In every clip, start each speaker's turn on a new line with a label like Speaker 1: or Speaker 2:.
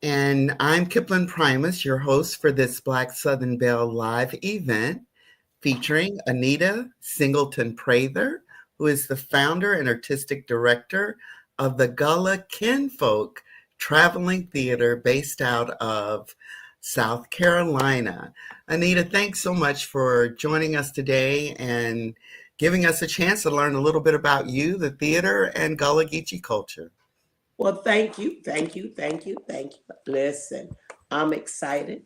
Speaker 1: And I'm Kipling Primus, your host for this Black Southern Belle live event featuring Anita Singleton Prather, who is the founder and artistic director of the Gullah Kinfolk Traveling Theater based out of South Carolina. Anita, thanks so much for joining us today and giving us a chance to learn a little bit about you, the theater, and Gullah Geechee culture.
Speaker 2: Well, thank you, thank you, thank you, thank you. Listen, I'm excited.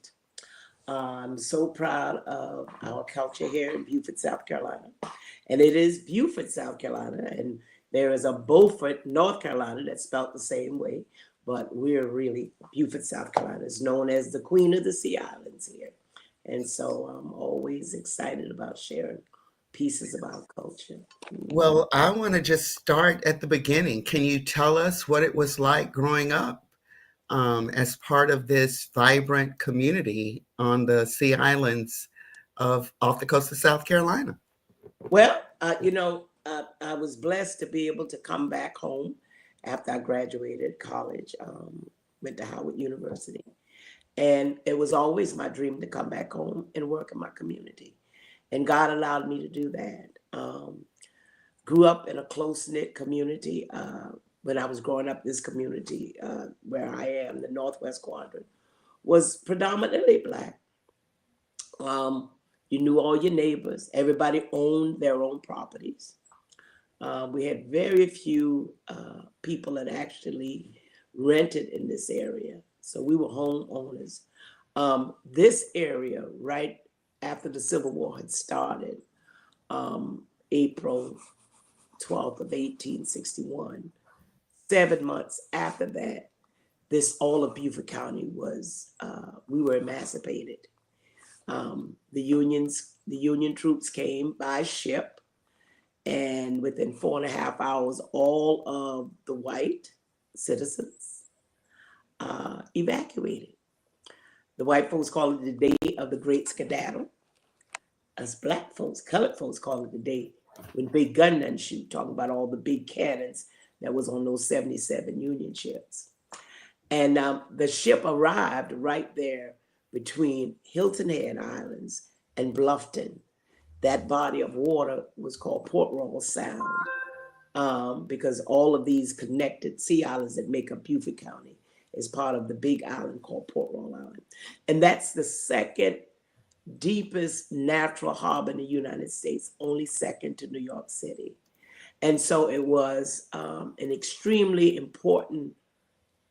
Speaker 2: I'm so proud of our culture here in Beaufort, South Carolina. And it is Beaufort, South Carolina. And there is a Beaufort, North Carolina that's spelled the same way. But we're really, Beaufort, South Carolina is known as the Queen of the Sea Islands here. And so I'm always excited about sharing pieces of our culture.
Speaker 1: Well, I want to just start at the beginning. Can you tell us what it was like growing up as part of this vibrant community on the Sea Islands of off the coast of South Carolina?
Speaker 2: Well, I was blessed to be able to come back home after I graduated college, went to Howard University. And it was always my dream to come back home and work in my community. And God allowed me to do that. Grew up in a close-knit community. When I was growing up, this community where I am, the Northwest Quadrant, was predominantly Black. You knew all your neighbors. Everybody owned their own properties. We had very few people that actually rented in this area. So we were homeowners. This area, right after the Civil War had started, April 12th of 1861, 7 months after that, all of Beaufort County was, we were emancipated. The Union troops came by ship, and within 4.5 hours, all of the white citizens evacuated. The white folks call it the day of the great skedaddle. Us Black folks, colored folks call it the day when big gun done shoot, talking about all the big cannons that was on those 77 Union ships. And the ship arrived right there between Hilton Head Islands and Bluffton. That body of water was called Port Royal Sound because all of these connected sea islands that make up Beaufort County is part of the big island called Port Royal Island. And that's the second deepest natural harbor in the United States, only second to New York City. And so it was an extremely important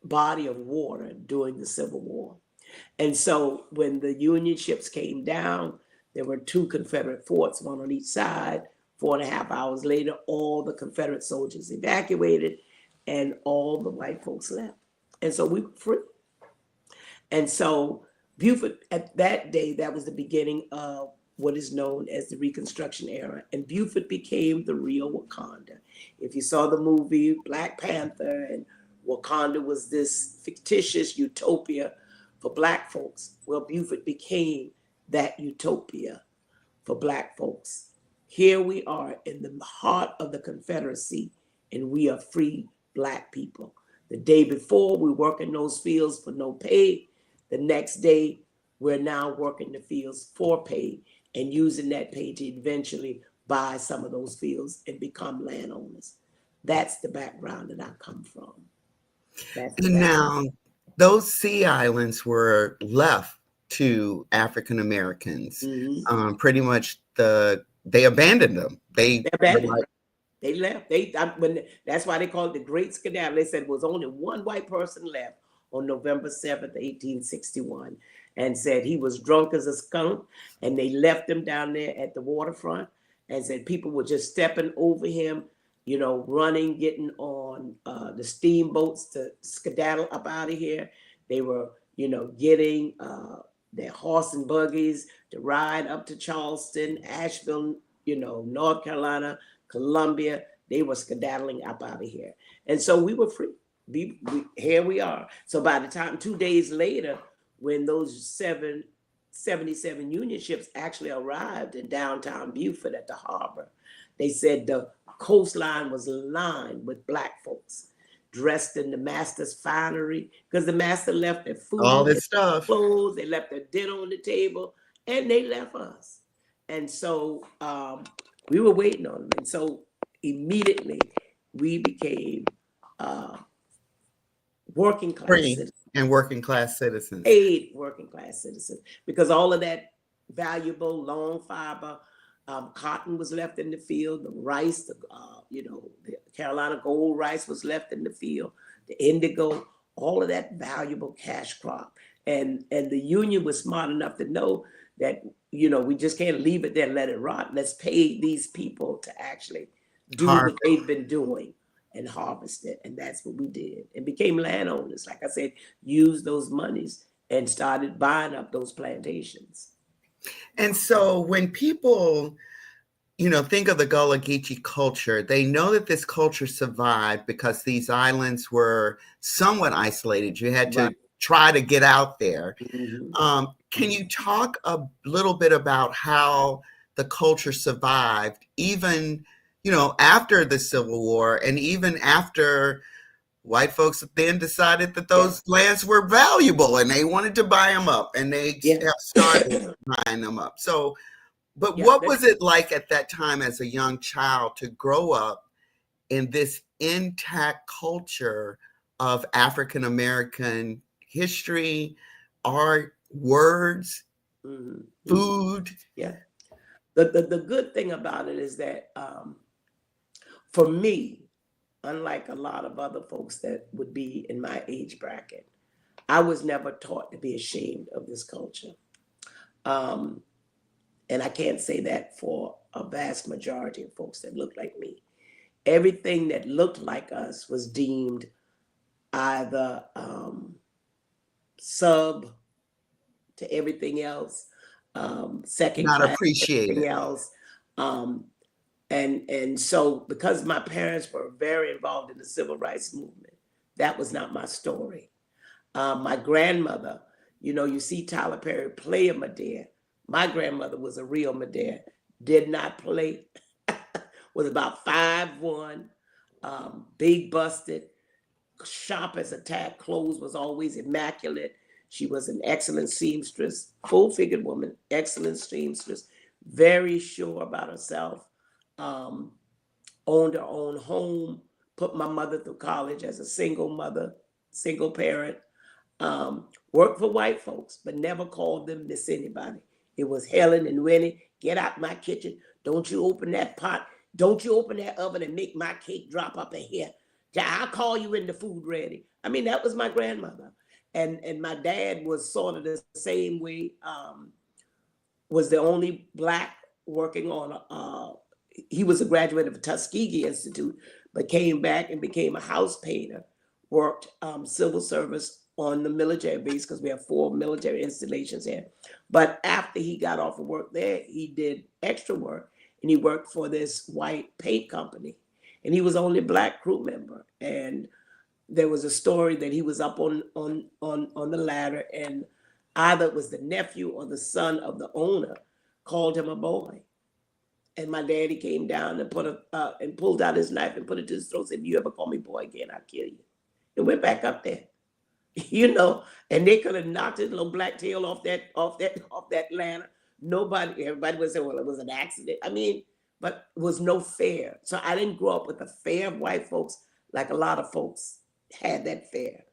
Speaker 2: body of water during the Civil War. And so when the Union ships came down, there were 2 Confederate forts, one on each side. 4.5 hours later, all the Confederate soldiers evacuated and all the white folks left. And so we were free. And so Beaufort, at that day, that was the beginning of what is known as the Reconstruction era. And Beaufort became the real Wakanda. If you saw the movie Black Panther, and Wakanda was this fictitious utopia for Black folks, well, Beaufort became that utopia for Black folks. Here we are in the heart of the Confederacy, and we are free Black people. The day before, we work in those fields for no pay. The next day, we're now working the fields for pay and using that pay to eventually buy some of those fields and become landowners. That's the background that I come from.
Speaker 1: And now, those sea islands were left to African Americans. Pretty much they abandoned them.
Speaker 2: They left. That's why they call it the Great Skedaddle. They said it was only one white person left on November 7th, 1861, and said he was drunk as a skunk, and they left him down there at the waterfront, and said people were just stepping over him, running, getting on the steamboats to skedaddle up out of here. They were, getting their horse and buggies to ride up to Charleston, Asheville, North Carolina, Columbia. They were skedaddling up out of here. And so we were free. Here we are. So by the time 2 days later, when those 77 Union ships actually arrived in downtown Beaufort at the harbor, they said the coastline was lined with Black folks. dressed in the master's finery, because the master left their
Speaker 1: All
Speaker 2: food, their
Speaker 1: this stuff.
Speaker 2: clothes, they left their dinner on the table, and they left us. And so we were waiting on them. And so immediately we became working class
Speaker 1: Free
Speaker 2: citizens,
Speaker 1: and working class citizens.
Speaker 2: paid working class citizens, because all of that valuable long fiber cotton was left in the field, the rice, the Carolina gold rice was left in the field, the indigo, all of that valuable cash crop. And the union was smart enough to know that, we just can't leave it there and let it rot. Let's pay these people to actually do what they've been doing and harvest it. And that's what we did, and became landowners. Like I said, used those monies and started buying up those plantations.
Speaker 1: And so when people, think of the Gullah Geechee culture, they know that this culture survived because these islands were somewhat isolated. You had to try to get out there.
Speaker 2: Mm-hmm.
Speaker 1: Can you talk a little bit about how the culture survived, even, after the Civil War, and even after white folks then decided that those lands were valuable and they wanted to buy them up, and they have started buying them up. So, but what was it like at that time as a young child to grow up in this intact culture of African American history, art, words, food?
Speaker 2: Yeah. The good thing about it is that for me, unlike a lot of other folks that would be in my age bracket, I was never taught to be ashamed of this culture. And I can't say that for a vast majority of folks that look like me. Everything that looked like us was deemed either sub to everything else, second
Speaker 1: Not
Speaker 2: class,
Speaker 1: appreciated.
Speaker 2: everything else. And so because my parents were very involved in the civil rights movement, that was not my story. My grandmother, you see Tyler Perry play a Medea. My grandmother was a real Medea, did not play, was about 5'1", big busted, sharp as a tack, clothes was always immaculate. She was an excellent seamstress, full-figured woman, excellent seamstress, very sure about herself, owned her own home, put my mother through college as a single mother, single parent, worked for white folks, but never called them Miss Anybody. It was Helen and Winnie, get out my kitchen. Don't you open that pot. Don't you open that oven and make my cake drop up in here. I'll call you when the food ready. I mean, that was my grandmother. And my dad was sort of the same way, was the only Black working on, he was a graduate of the Tuskegee Institute, but came back and became a house painter, worked civil service on the military base, because we have 4 military installations here. But after he got off of work there, he did extra work, and he worked for this white paint company. And he was only a Black crew member. And there was a story that he was up on the ladder, and either it was the nephew or the son of the owner called him a boy. And my daddy came down and and pulled out his knife and put it to his throat, said, "You ever call me boy again, I'll kill you." And went back up there. And they could have knocked his little black tail off that ladder. Everybody would say, well, it was an accident. I mean, but it was no fear. So I didn't grow up with the fear of white folks like a lot of folks had that fear.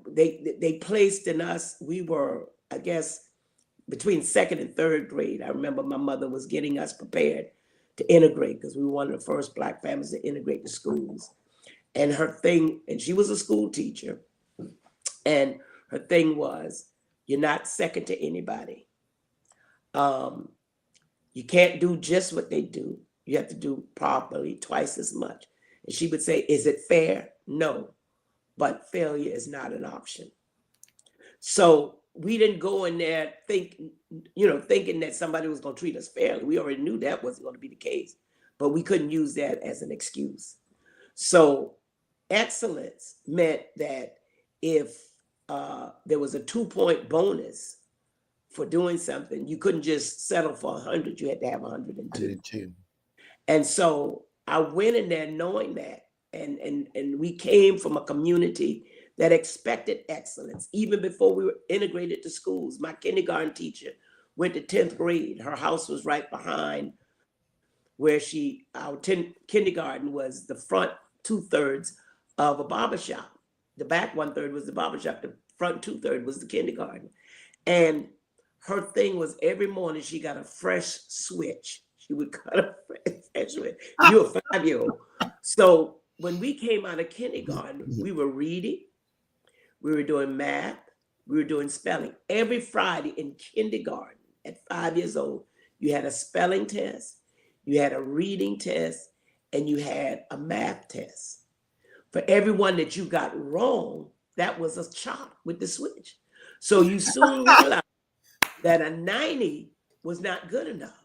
Speaker 2: They placed in us, we were, I guess, between 2nd and 3rd grade. I remember my mother was getting us prepared to integrate, because we were one of the first Black families to integrate the schools. And her thing, and she was a school teacher, and her thing was, you're not second to anybody. You can't do just what they do. You have to do probably twice as much. And she would say, is it fair? No, but failure is not an option. So we didn't go in there thinking that somebody was going to treat us fairly. We already knew that wasn't going to be the case, but we couldn't use that as an excuse. So excellence meant that if there was a 2-point bonus for doing something, you couldn't just settle for 100. You had to have 102. And so I went in there knowing that, and we came from a community that expected excellence even before we were integrated to schools. My kindergarten teacher went to 10th grade. Her house was right behind where our kindergarten was the front 2/3 of a barber shop. The back 1/3 was the barber shop. The front 2/3 was the kindergarten. And her thing was every morning she got a fresh switch. She would cut a fresh switch. You're a 5-year-old. So when we came out of kindergarten, we were reading, we were doing math, we were doing spelling. Every Friday in kindergarten at 5 years old, you had a spelling test, you had a reading test, and you had a math test. For everyone that you got wrong, that was a chop with the switch. So you soon realized that a 90 was not good enough.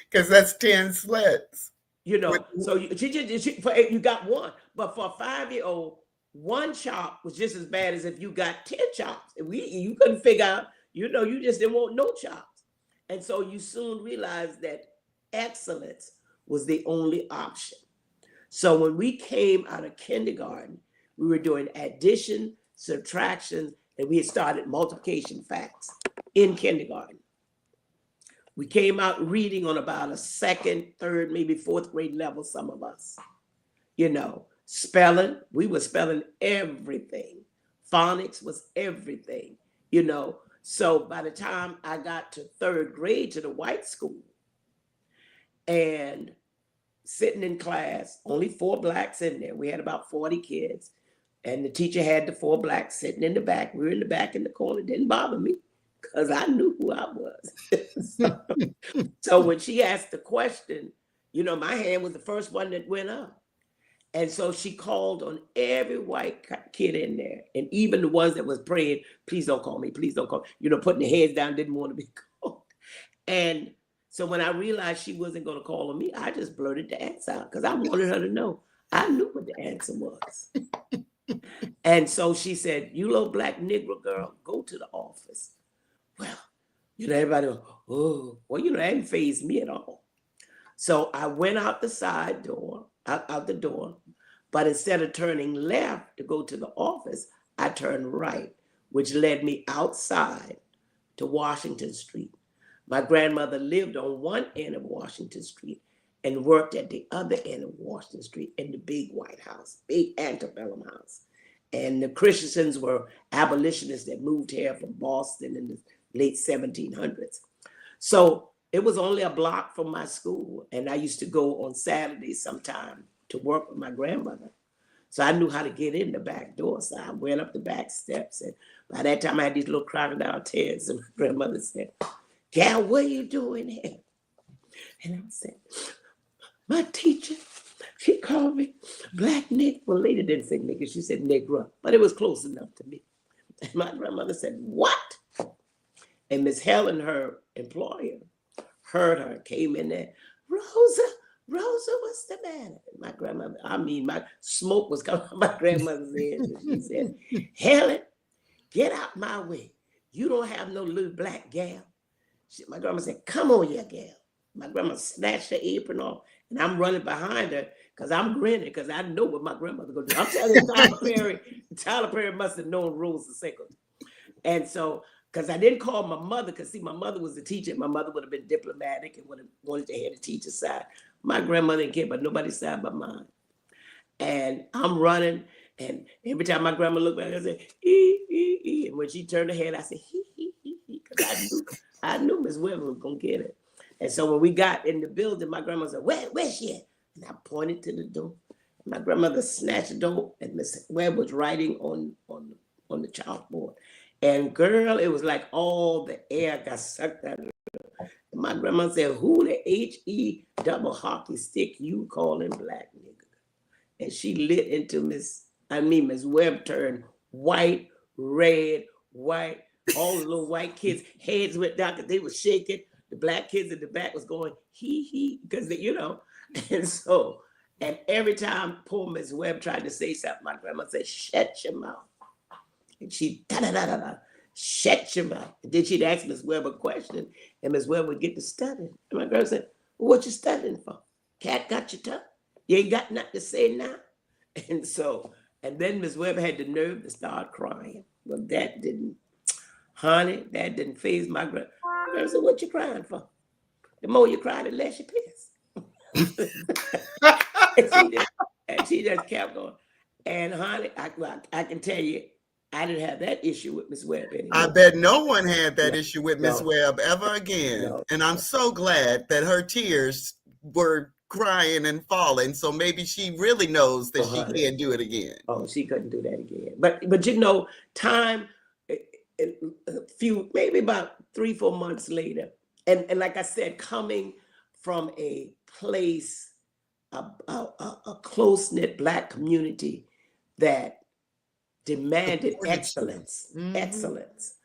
Speaker 1: Because that's 10 slits.
Speaker 2: So you got one. But for a 5-year-old, one chop was just as bad as if you got 10 chops. You couldn't figure out, you just didn't want no chops. And so you soon realized that excellence was the only option. So when we came out of kindergarten, we were doing addition, subtraction, and we had started multiplication facts in kindergarten. We came out reading on about a 2nd, 3rd, maybe 4th grade level, some of us. Spelling, we were spelling everything. Phonics was everything, So by the time I got to 3rd grade to the white school and sitting in class, only 4 blacks in there. We had about 40 kids. And the teacher had the 4 blacks sitting in the back. We were in the back in the corner. It didn't bother me because I knew who I was. So when she asked the question, my hand was the first one that went up. And so she called on every white kid in there. And even the ones that was praying, please don't call me, please don't call me. Putting their heads down, didn't want to be called. And so when I realized she wasn't going to call on me, I just blurted the answer out because I wanted her to know. I knew what the answer was. And so she said, you little black Negro girl, go to the office. Well, everybody goes, oh, well, that didn't faze me at all. So I went out the side door, out the door, but instead of turning left to go to the office, I turned right, which led me outside to Washington Street. My grandmother lived on one end of Washington Street and worked at the other end of Washington Street in the big White House, big antebellum house. And the Christians were abolitionists that moved here from Boston in the late 1700s. So it was only a block from my school. And I used to go on Saturdays sometime to work with my grandmother. So I knew how to get in the back door. So I went up the back steps. And by that time I had these little crocodile tears. And my grandmother said, Gal, what are you doing here? And I said, my teacher, she called me black nigger. Well, later didn't say nigger, she said negro, but it was close enough to me. And my grandmother said, what? And Miss Helen, her employer, heard her, came in there, Rosa, what's the matter? My grandmother, my smoke was coming from my grandmother's head. And she said, Helen, get out my way. You don't have no little black gal. My grandma said, come on, yeah, gal. My grandma snatched her apron off, and I'm running behind her because I'm grinning because I know what my grandmother going to do. I'm telling you, Tyler Perry must have known Rosa Sickles. And so, because I didn't call my mother, because see, my mother was a teacher. My mother would have been diplomatic and would have wanted to hear the teacher's side. My grandmother didn't care about nobody's side but mine. And I'm running, and every time my grandma looked back, I said, ee. And when she turned her head, I said, he, because I knew Miss Webber was going to get it. And so when we got in the building, my grandma said, where's she at? And I pointed to the door. My grandmother snatched the door, and Miss Webb was writing on the chalkboard. And girl, it was like all the air got sucked out of her. And my grandma said, who the H-E double hockey stick you calling black nigga? And she lit into Miss Webb turned white, red, white. All the little white kids' heads went down because they were shaking. The black kids in the back was going, he, because and every time poor Miss Webb tried to say something, my grandma said, shut your mouth. And she, da-da-da-da-da, shut your mouth. And then she'd ask Miss Webb a question, and Miss Webb would get to studying. And my grandma said, well, what you studying for? Cat got your tongue? You ain't got nothing to say now? And so, and then Miss Webb had the nerve to start crying. Well, that didn't, honey, that didn't faze my grandma. I said, what you crying for? The more you cry, the less you piss. And she just kept going. And honey, I can tell you, I didn't have that issue with Miss Webb anymore.
Speaker 1: I bet no one had that
Speaker 2: No,
Speaker 1: issue with Miss
Speaker 2: no,
Speaker 1: Webb ever again.
Speaker 2: no.
Speaker 1: And I'm so glad that her tears were crying and falling. So maybe she really knows that
Speaker 2: Oh,
Speaker 1: she
Speaker 2: honey.
Speaker 1: can't do it again.
Speaker 2: Oh, she couldn't do that again. But you know, time, a few, maybe about 3-4 months later, and like I said, coming from a place, a close-knit Black community that demanded excellence, excellence.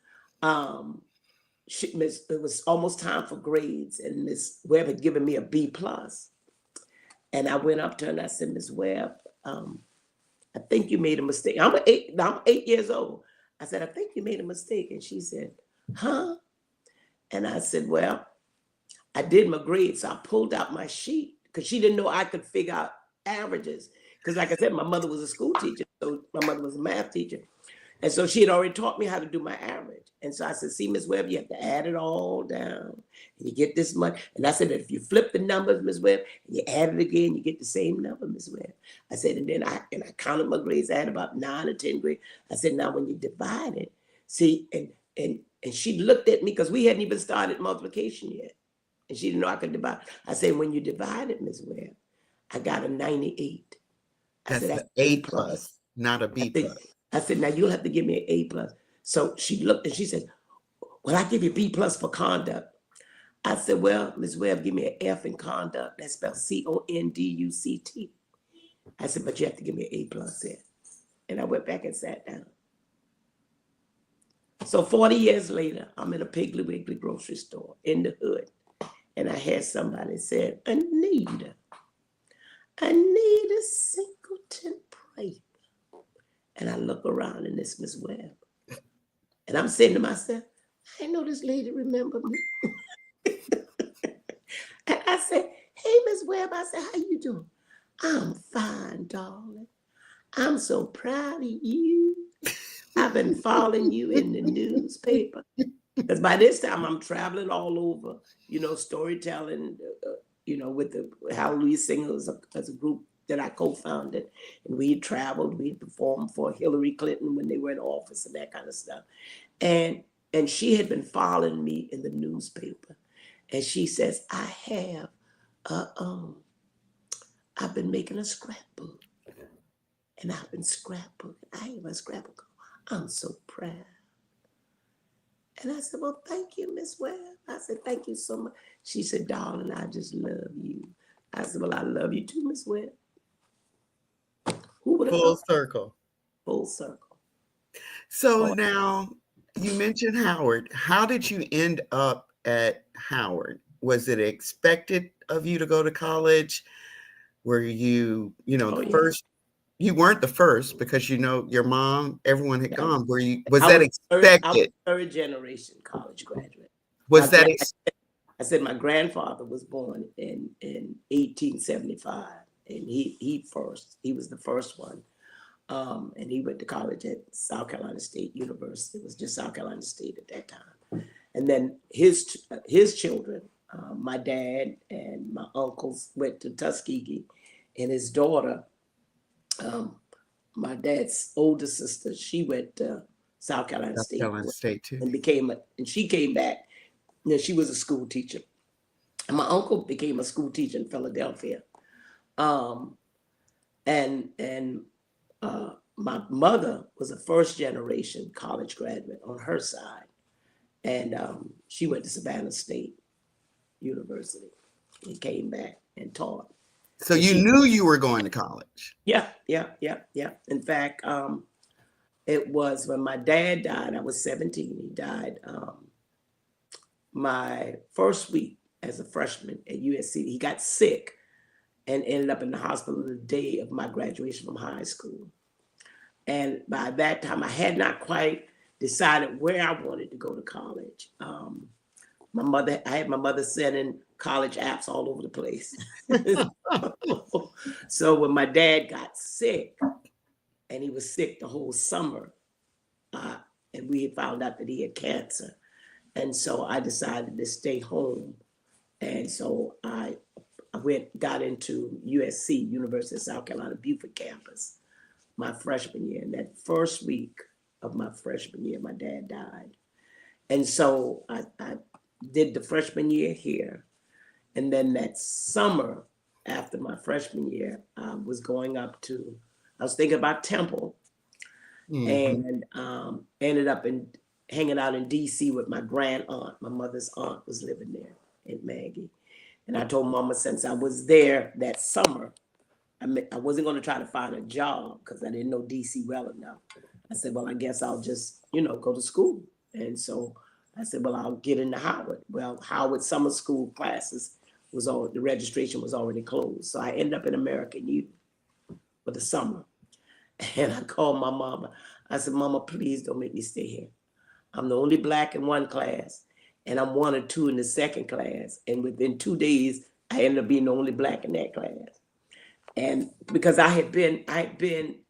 Speaker 2: It was almost time for grades, and Miss Webb had given me a B+. And I went up to her and I said, Miss Webb, I think you made a mistake. I'm 8 years old. I said, I think you made a mistake. And she said, huh? And I said, well, I did my grades. So I pulled out my sheet because she didn't know I could figure out averages. Because like I said, my mother was a school teacher. So my mother was a math teacher. And so she had already taught me how to do my average. And so I said, see, Miss Webb, you have to add it all down. And you get this much. And I said, if you flip the numbers, Miss Webb, and you add it again, you get the same number, Miss Webb. I said, and then I counted my grades. I had about 9 or 10 grades. I said, now when you divide it, see, and she looked at me because we hadn't even started multiplication yet. And she didn't know I could divide. I said, when you divide it, Miss Webb, I got a 98.
Speaker 1: That's an A+, not a B+.
Speaker 2: I said, now you'll have to give me an A+. So she looked and she said, well, I give you B+ for conduct. I said, well, Ms. Webb, give me an F in conduct. That's spelled CONDUCT. I said, but you have to give me an A+ there. And I went back and sat down. So 40 years later, I'm in a Piggly Wiggly grocery store in the hood. And I had somebody said, Anita Singleton Prather. And I look around and it's Miss Webb. And I'm saying to myself, I know this lady remember me. And I said, hey, Miss Webb, I said, how you doing? I'm fine, darling. I'm so proud of you. I've been following you in the newspaper. Because by this time I'm traveling all over, storytelling, with the Hallelujah Singers as a group that I co-founded. And we traveled, we performed for Hillary Clinton when they were in office and that kind of stuff. And she had been following me in the newspaper. And she says, I've been making a scrapbook. And I've been scrapbooking. I have a scrapbook. I'm so proud. And I said, well, thank you, Miss Webb. I said, thank you so much. She said, darling, I just love you. I said, well, I love you too, Miss Webb. Who would have
Speaker 1: Full circle.
Speaker 2: Full circle.
Speaker 1: So now you mentioned Howard. How did you end up at Howard? Was it expected of you to go to college? Were you, the first? You weren't the first because your mom, everyone had gone. Was that expected?
Speaker 2: I was third generation college graduate.
Speaker 1: Was that
Speaker 2: I said my grandfather was born in 1875, and he was the first one. And he went to college at South Carolina State University. It was just South Carolina State at that time. And then his children, my dad and my uncles went to Tuskegee, and his daughter, my dad's older sister, she went to South Carolina State
Speaker 1: too,
Speaker 2: and she came back. She was a school teacher, and my uncle became a school teacher in Philadelphia. My mother was a first generation college graduate on her side, and she went to Savannah State University and came back and taught.
Speaker 1: So you knew you were going to college?
Speaker 2: Yeah. In fact, it was when my dad died. I was 17. He died my first week as a freshman at USC. He got sick and ended up in the hospital the day of my graduation from high school. And by that time, I had not quite decided where I wanted to go to college. I had my mother sending college apps all over the place. So when my dad got sick, and he was sick the whole summer, uh, and we had found out that he had cancer, and so I decided to stay home, and so I got into USC, University of South Carolina, Beaufort campus, my freshman year. And that first week of my freshman year, my dad died. And so I did the freshman year here. And then that summer, after my freshman year, I was going up to, I was thinking about Temple,
Speaker 1: Mhm.
Speaker 2: and ended up in hanging out in DC with my grand aunt. My mother's aunt was living there, Aunt Maggie. And I told Mama, since I was there that summer, I wasn't going to try to find a job because I didn't know DC well enough. I said, well, I guess I'll just, go to school. And so I said, well, I'll get into Howard. Well, Howard summer school classes was all, the registration was already closed. So I ended up in American U for the summer. And I called my mama. I said, Mama, please don't make me stay here. I'm the only black in one class, and I'm one or two in the second class. And within 2 days, I ended up being the only black in that class. And because I had been,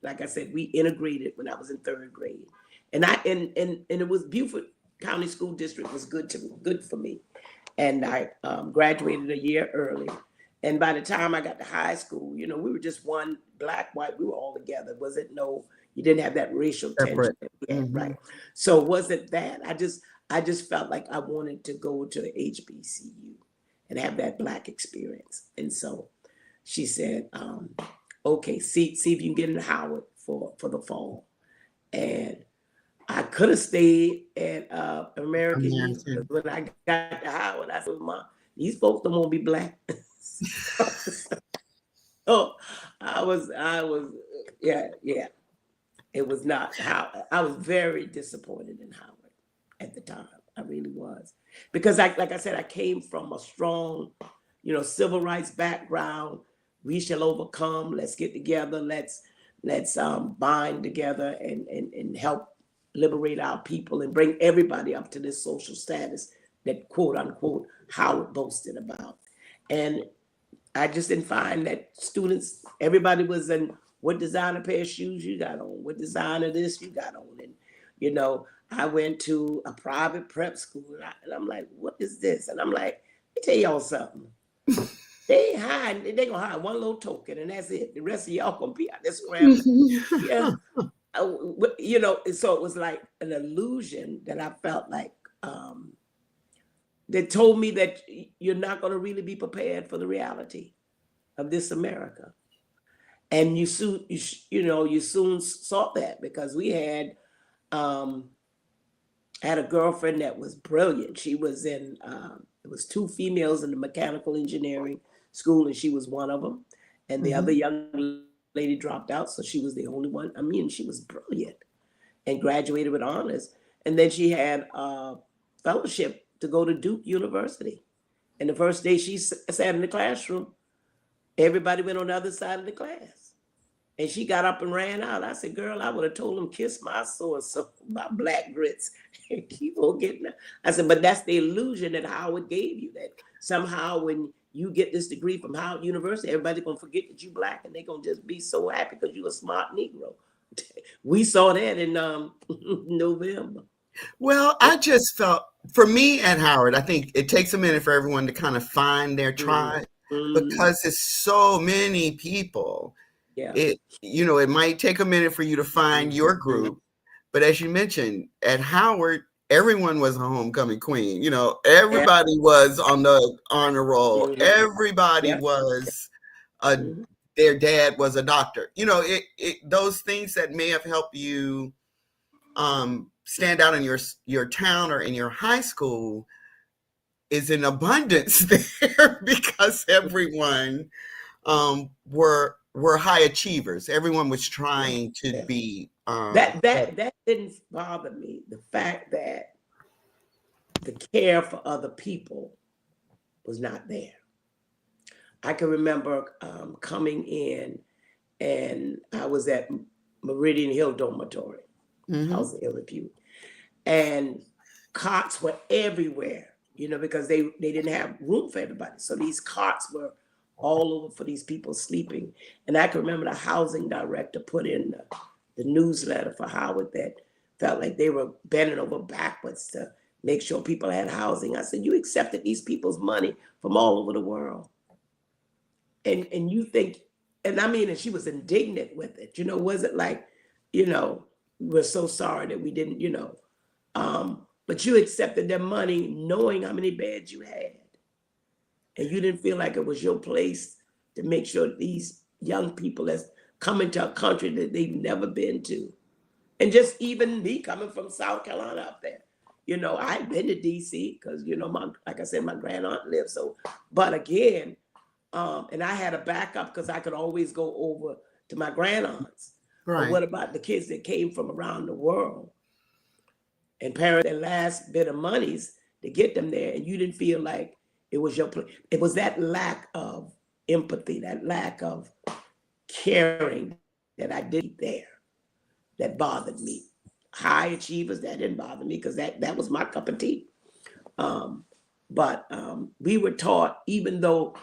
Speaker 2: like I said, we integrated when I was in third grade. And it was Beaufort County School District was good for me. And I graduated a year early. And by the time I got to high school, we were just one black, white, we were all together. You didn't have that racial tension
Speaker 1: Separate.
Speaker 2: that we had, right?
Speaker 1: Mhm.
Speaker 2: So it wasn't that. I just felt like I wanted to go to HBCU and have that black experience. And so she said, okay, see if you can get into Howard for the fall. And I could have stayed at American Youth, because
Speaker 1: American.
Speaker 2: when I got to Howard, I said, Mom, these folks don't want to be black. So I was, yeah. It was not how I was very disappointed in Howard at the time. I really was. Because like I said, I came from a strong, civil rights background. We shall overcome. Let's get together. Let's bind together and help liberate our people and bring everybody up to this social status that quote unquote Howard boasted about. And I just didn't find that students, everybody was in, what designer pair of shoes you got on, what designer this you got on. And, I went to a private prep school, and I'm like, what is this? And I'm like, let me tell y'all something. They gonna hide one little token, and that's it. The rest of y'all gonna be out there scrambling. Yeah. So it was like an illusion that I felt like, that told me that you're not gonna really be prepared for the reality of this America. And you soon saw that, because we um, had a girlfriend that was brilliant. She was in it was two females in the mechanical engineering school, and she was one of them. And the other
Speaker 1: Mhm.
Speaker 2: young lady dropped out, so she was the only one. I mean, she was brilliant and graduated with honors. And then she had a fellowship to go to Duke University. And the first day she sat in the classroom, everybody went on the other side of the class. And she got up and ran out. I said, girl, I would have told him, kiss my so and so, my black grits. And keep on getting up. I said, but that's the illusion that Howard gave you, that somehow when you get this degree from Howard University, everybody's going to forget that you black, and they're going to just be so happy because you're a smart Negro. We saw that in November.
Speaker 1: Well, I just felt for me at Howard, I think it takes a minute for everyone to kind of find their
Speaker 2: Mhm.
Speaker 1: tribe
Speaker 2: Mhm.
Speaker 1: because it's so many people.
Speaker 2: Yeah.
Speaker 1: It might take a minute for you to find
Speaker 2: Mhm.
Speaker 1: your group, but as you mentioned, at Howard, everyone was a homecoming queen.
Speaker 2: Yeah.
Speaker 1: Everybody was on the honor roll.
Speaker 2: Mhm.
Speaker 1: Everybody
Speaker 2: Yeah.
Speaker 1: was a
Speaker 2: Mhm.
Speaker 1: their dad was a doctor. Those things that may have helped you stand out in your town or in your high school is in abundance there because everyone were high achievers. Everyone was
Speaker 2: Yeah.
Speaker 1: trying to
Speaker 2: Yeah.
Speaker 1: be
Speaker 2: That didn't bother me. The fact that the care for other people was not there. I can remember coming in, and I was at Meridian Hill Dormitory,
Speaker 1: Mhm.
Speaker 2: House of Ill Repute, and cots were everywhere, because they didn't have room for everybody. So these cots were all over for these people sleeping. And I can remember the housing director put in the newsletter for Howard that felt like they were bending over backwards to make sure people had housing. I said, you accepted these people's money from all over the world. And you think, and I mean, and she was indignant with it. Was it like, we're so sorry that we didn't, but you accepted their money knowing how many beds you had. And you didn't feel like it was your place to make sure that these young people that's coming to a country that they've never been to. And just even me coming from South Carolina up there. I've been to DC because, like I said, my grand aunt lived. So, but again, and I had a backup because I could always go over to my grand aunts.
Speaker 1: Right.
Speaker 2: But what about the kids that came from around the world? And parents their last bit of monies to get them there, and you didn't feel like it was your place. It was that lack of empathy, that lack of caring that I did there that bothered me. High achievers, that didn't bother me because that was my cup of tea. But we were taught, even though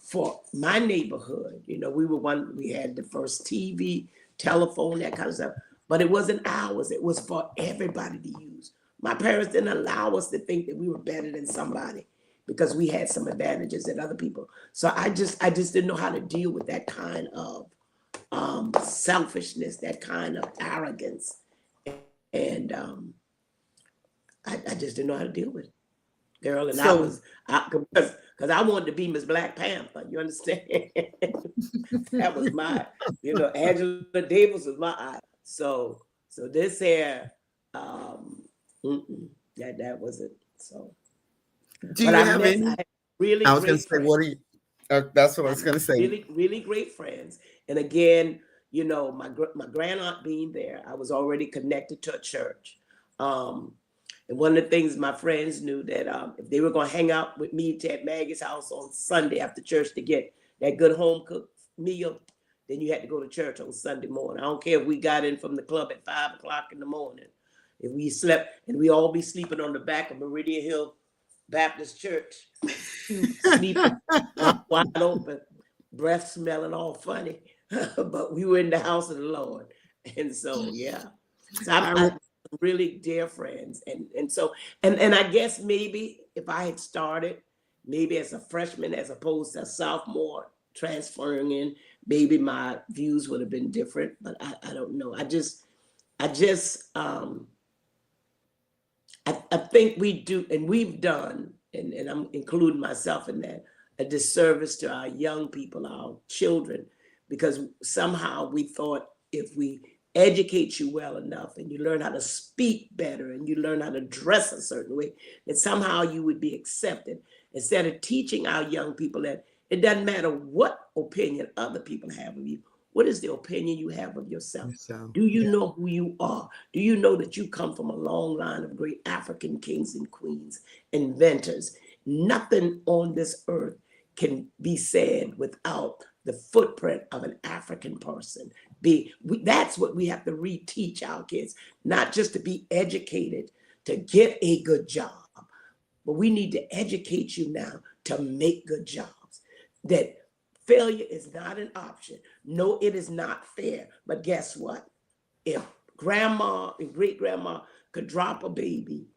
Speaker 2: for my neighborhood, we had the first TV, telephone, that kind of stuff, but it wasn't ours. It was for everybody to use. My parents didn't allow us to think that we were better than somebody because we had some advantages that other people. So I just didn't know how to deal with that kind of selfishness, that kind of arrogance. And I just didn't know how to deal with it, girl. And because I wanted to be Miss Black Panther. You understand? That was my, Angela Davis was my eye. So this here, that wasn't. So.
Speaker 1: Do you have any?
Speaker 2: I really
Speaker 1: I was going to say, what are you? That's what I was going to say.
Speaker 2: Really, really great friends. And again, my grand aunt being there, I was already connected to a church. And one of the things my friends knew that if they were going to hang out with me at Maggie's house on Sunday after church to get that good home cooked meal, then you had to go to church on Sunday morning. I don't care if we got in from the club at 5 o'clock in the morning. If we slept, and we all be sleeping on the back of Meridian Hill Baptist Church, sleeping wide open, breath smelling all funny, but we were in the house of the Lord. And so, yeah. So I'm really dear friends. And I guess maybe if I had started, maybe as a freshman, as opposed to a sophomore transferring in, maybe my views would have been different, but I don't know. I think we do, and we've done, and I'm including myself in that, a disservice to our young people, our children, because somehow we thought if we educate you well enough and you learn how to speak better and you learn how to dress a certain way, that somehow you would be accepted, instead of teaching our young people that it doesn't matter what opinion other people have of you. What is the opinion you have of yourself? Do you know who you are? Do you know that you come from a long line of great African kings and queens, inventors? Nothing on this earth can be said without the footprint of an African person. That's what we have to reteach our kids, not just to be educated to get a good job, but we need to educate you now to make good jobs. That failure is not an option. No, it is not fair. But guess what? If grandma and great grandma could drop a baby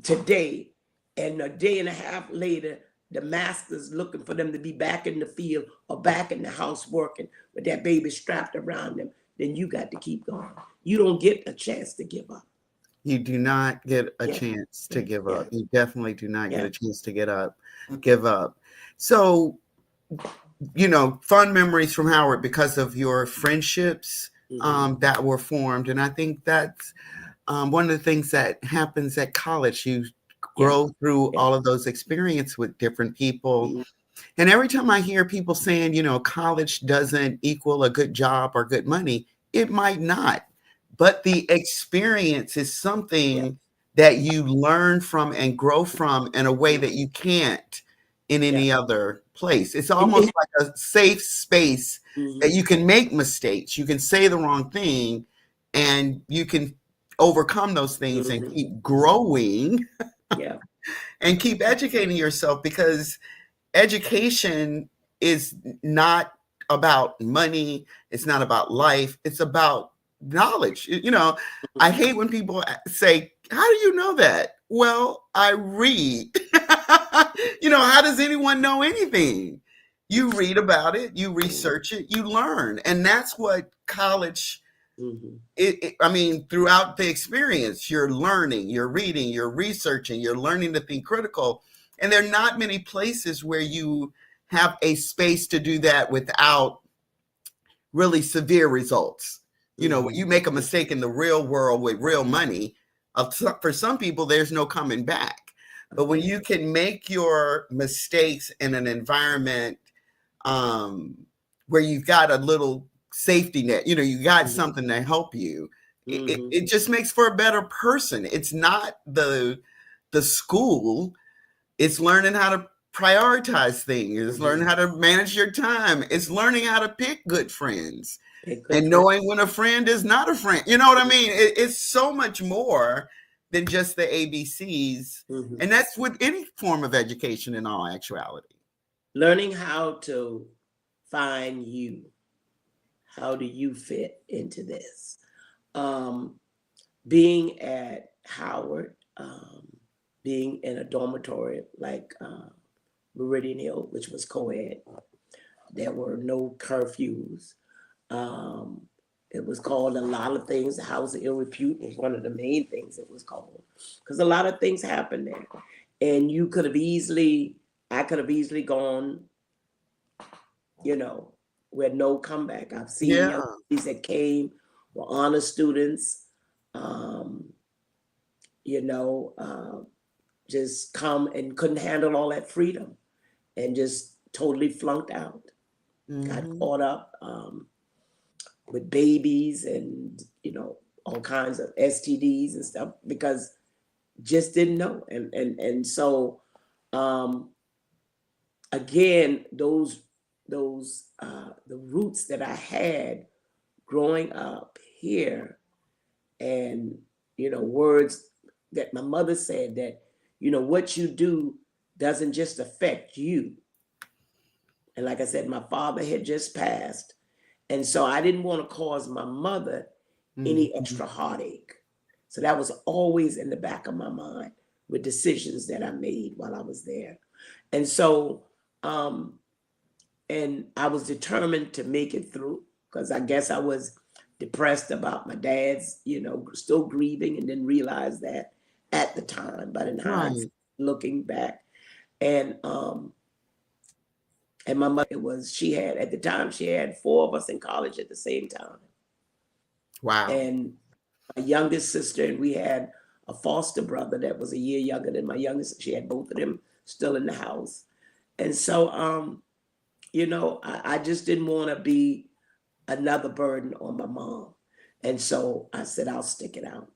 Speaker 2: today, and a day and a half later, the master's looking for them to be back in the field or back in the house working with that baby strapped around them, then you got to keep going. You don't get a chance to give up.
Speaker 1: You do not get a chance to give up. You definitely do not get a chance to give up. So, fond memories from Howard because of your friendships that were formed. And I think that's one of the things that happens at college. You grow through all of those experiences with different people. And every time I hear people saying, college doesn't equal a good job or good money, it might not. But the experience is something that you learn from and grow from in a way that you can't in any other place. It's almost like a safe space that you can make mistakes. You can say the wrong thing and you can overcome those things and keep growing and keep educating yourself, because education is not about money. It's not about life. It's about knowledge. I hate when people say, how do you know that? Well, I read. How does anyone know anything? You read about it, you research it, you learn. And that's what college, throughout the experience, you're learning, you're reading, you're researching, you're learning to think critical. And there are not many places where you have a space to do that without really severe results. You make a mistake in the real world with real money, for some people, there's no coming back. But when you can make your mistakes in an environment where you've got a little safety net, you got something to help you, it just makes for a better person. It's not the school. It's learning how to prioritize things. It's learning how to manage your time. It's learning how to pick good friends and knowing when a friend is not a friend. You know what I mean? It's so much more than just the ABCs. And that's with any form of education in all actuality.
Speaker 2: Learning how to find you. How do you fit into this? Being at Howard, being in a dormitory like Meridian Hill, which was co-ed, there were no curfews. It was called a lot of things. The House of Ill Repute was one of the main things it was called, because a lot of things happened there. And I could have easily gone, with no comeback. I've seen young ladies that came, were honor students, just come and couldn't handle all that freedom and just totally flunked out. Got caught up with babies and, all kinds of STDs and stuff because just didn't know. And so, again, the roots that I had growing up here and, words that my mother said that, what you do doesn't just affect you. And like I said, my father had just passed. And so I didn't want to cause my mother any extra heartache. So that was always in the back of my mind with decisions that I made while I was there. And so, and I was determined to make it through because I guess I was depressed about my dad's, still grieving and didn't realize that at the time, but in hindsight, looking back. And my mother at the time, she had 4 of us in college at the same time.
Speaker 1: Wow.
Speaker 2: And my youngest sister, and we had a foster brother that was a year younger than my youngest. She had both of them still in the house. And so, I just didn't want to be another burden on my mom. And so I said, I'll stick it out.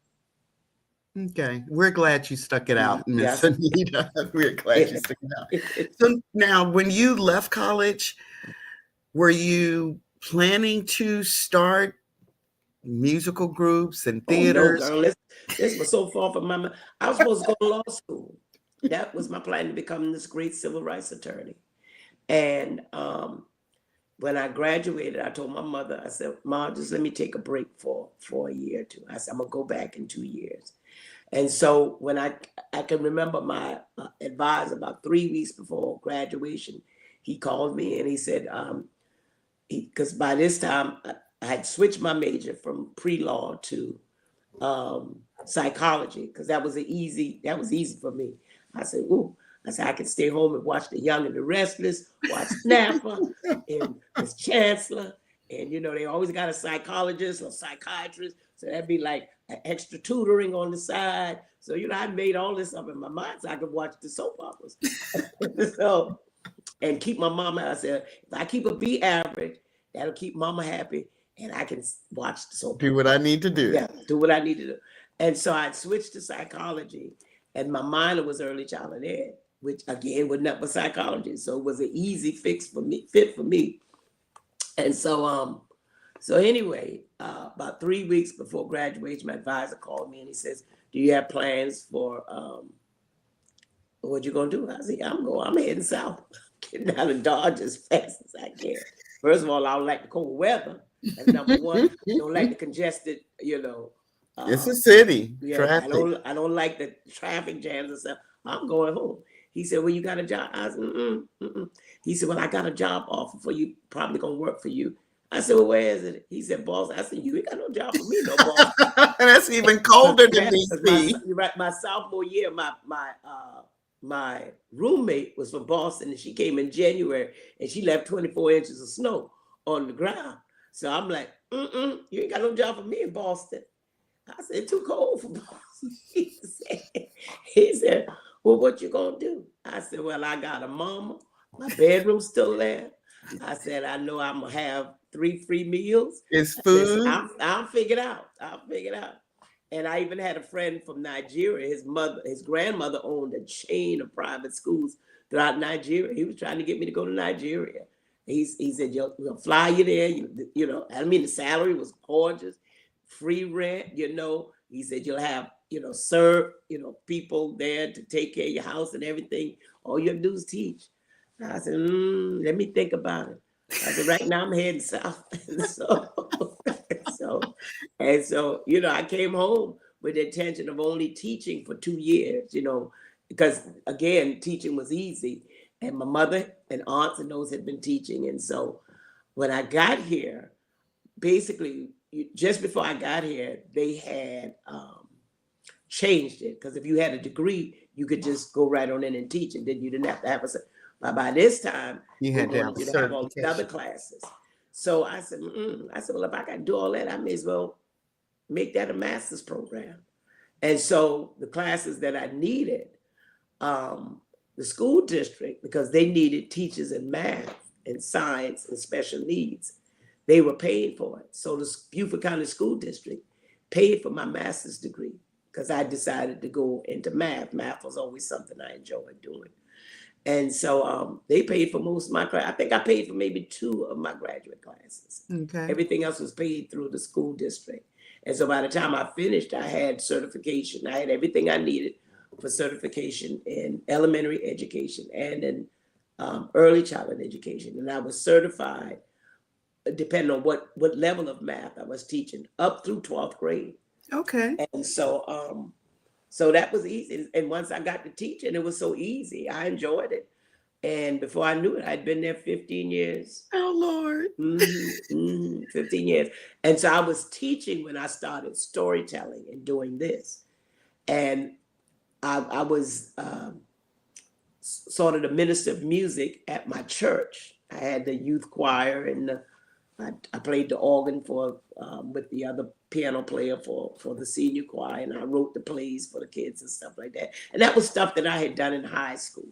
Speaker 1: Okay. We're glad you stuck it out, Miss Anita. We're glad you stuck it out. So now, when you left college, were you planning to start musical groups and theaters?
Speaker 2: Oh, no, girl. This was so far from my mind. I was supposed to go to law school. That was my plan, to become this great civil rights attorney. And when I graduated, I told my mother, I said, Mom, just let me take a break for a year or two. I said, I'm going to go back in 2 years. And so when I can remember my advisor about 3 weeks before graduation, he called me and he said, because by this time I had switched my major from pre-law to psychology, because that was easy for me. I said, ooh. I said, I could stay home and watch The Young and the Restless, watch Snapper and Miss Chancellor. And, they always got a psychologist or psychiatrist. So that'd be like an extra tutoring on the side. So, I made all this up in my mind so I could watch the soap operas. So, and keep my mama, I said, if I keep a B average, that'll keep mama happy. And I can watch the soap operas.
Speaker 1: Do what I need to do.
Speaker 2: Yeah, do what I need to do. And so I switched to psychology. And my minor was early childhood ed, which again was not for psychology. So it was an easy fit for me. And so, anyway, about 3 weeks before graduation, my advisor called me and he says, do you have plans for what you gonna do? I said, I'm heading south. getting out of Dodge as fast as I can. First of all, I don't like the cold weather. That's number one. I don't like the congested,
Speaker 1: It's a city.
Speaker 2: yeah,
Speaker 1: Traffic.
Speaker 2: I don't like the traffic jams and stuff. I'm going home. He said, well, you got a job? I said, He said, well, I got a job offer for you, probably gonna work for you. I said, well, where is it? He said, boss. I said, you ain't got no job for me, no boss.
Speaker 1: That's even colder than DC.
Speaker 2: My sophomore year, my roommate was from Boston, and she came in January, and she left 24 inches of snow on the ground. So I'm like, you ain't got no job for me in Boston. I said, it's too cold for Boston. He said, well, what you gonna do? I said, well, I got a mama. My bedroom's still there. I said, I know I'm gonna have 3 free meals.
Speaker 1: It's food.
Speaker 2: I'll figure it out. And I even had a friend from Nigeria. His grandmother owned a chain of private schools throughout Nigeria. He was trying to get me to go to Nigeria. He said, we'll fly you there. The salary was gorgeous, free rent, He said, you'll have, people there to take care of your house and everything. All you have to do is teach. I said, let me think about it. I said, right now I'm heading south. So, I came home with the intention of only teaching for 2 years, because again, teaching was easy. And my mother and aunts and those had been teaching. And so when I got here, basically, just before I got here, they had changed it. Because if you had a degree, you could just go right on in and teach, and then you didn't have to have by this time,
Speaker 1: you had to have
Speaker 2: all these other classes. So I said, well, if I got to do all that, I may as well make that a master's program. And so the classes that I needed, the school district, because they needed teachers in math and science and special needs, they were paying for it. So the Beaufort County School District paid for my master's degree because I decided to go into math. Math was always something I enjoyed doing. And so they paid for most of my class. I think I paid for maybe 2 of my graduate classes.
Speaker 1: Okay.
Speaker 2: Everything else was paid through the school district. And so by the time I finished, I had certification. I had everything I needed for certification in elementary education and in early childhood education. And I was certified, depending on what level of math I was teaching, up through 12th grade.
Speaker 1: Okay.
Speaker 2: And so so that was easy. And once I got to teaching, it was so easy. I enjoyed it. And before I knew it, I'd been there 15 years.
Speaker 1: Oh, Lord.
Speaker 2: 15 years. And so I was teaching when I started storytelling and doing this. And I was sort of the minister of music at my church. I had the youth choir, and I played the organ for with the other piano player for the senior choir, and I wrote the plays for the kids and stuff like that. And that was stuff that I had done in high school.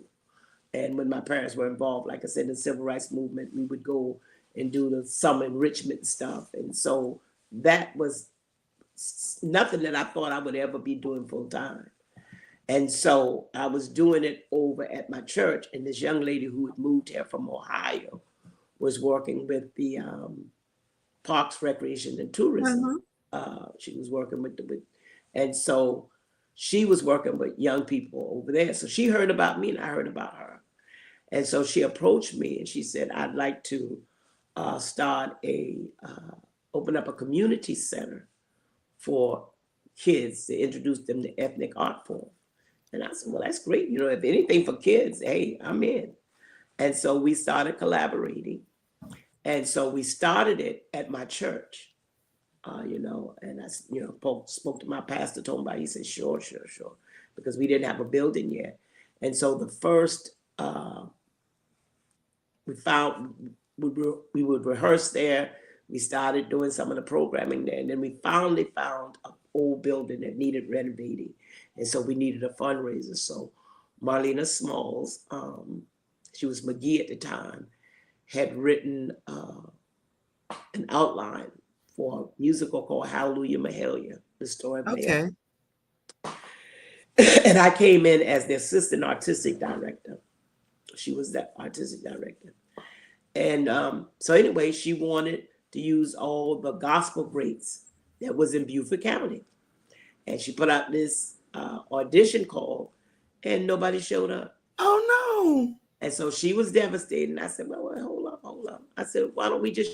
Speaker 2: And when my parents were involved, like I said, in the civil rights movement, we would go and do the summer enrichment stuff. And so that was nothing that I thought I would ever be doing full time. And so I was doing it over at my church, and this young lady who had moved here from Ohio was working with the Parks, Recreation, and Tourism. She was working and so she was working with young people over there. So she heard about me, and I heard about her. And so she approached me, and she said, I'd like to open up a community center for kids to introduce them to ethnic art form. And I said, well, that's great. If anything for kids, hey, I'm in. And so we started collaborating. And so we started it at my church, and I, spoke to my pastor, told him about it. He said, sure. Because we didn't have a building yet. And so the first, we would rehearse there. We started doing some of the programming there. And then we finally found an old building that needed renovating. And so we needed a fundraiser. So Marlena Smalls, she was McGee at the time, had written an outline for a musical called Hallelujah Mahalia, the story of Mahalia. And I came in as the assistant artistic director. She was the artistic director. And so anyway, she wanted to use all the gospel greats that was in Beaufort County. And she put out this audition call, and nobody showed up.
Speaker 1: Oh, no.
Speaker 2: And so she was devastated. And I said, well, hold up. I said, why don't we just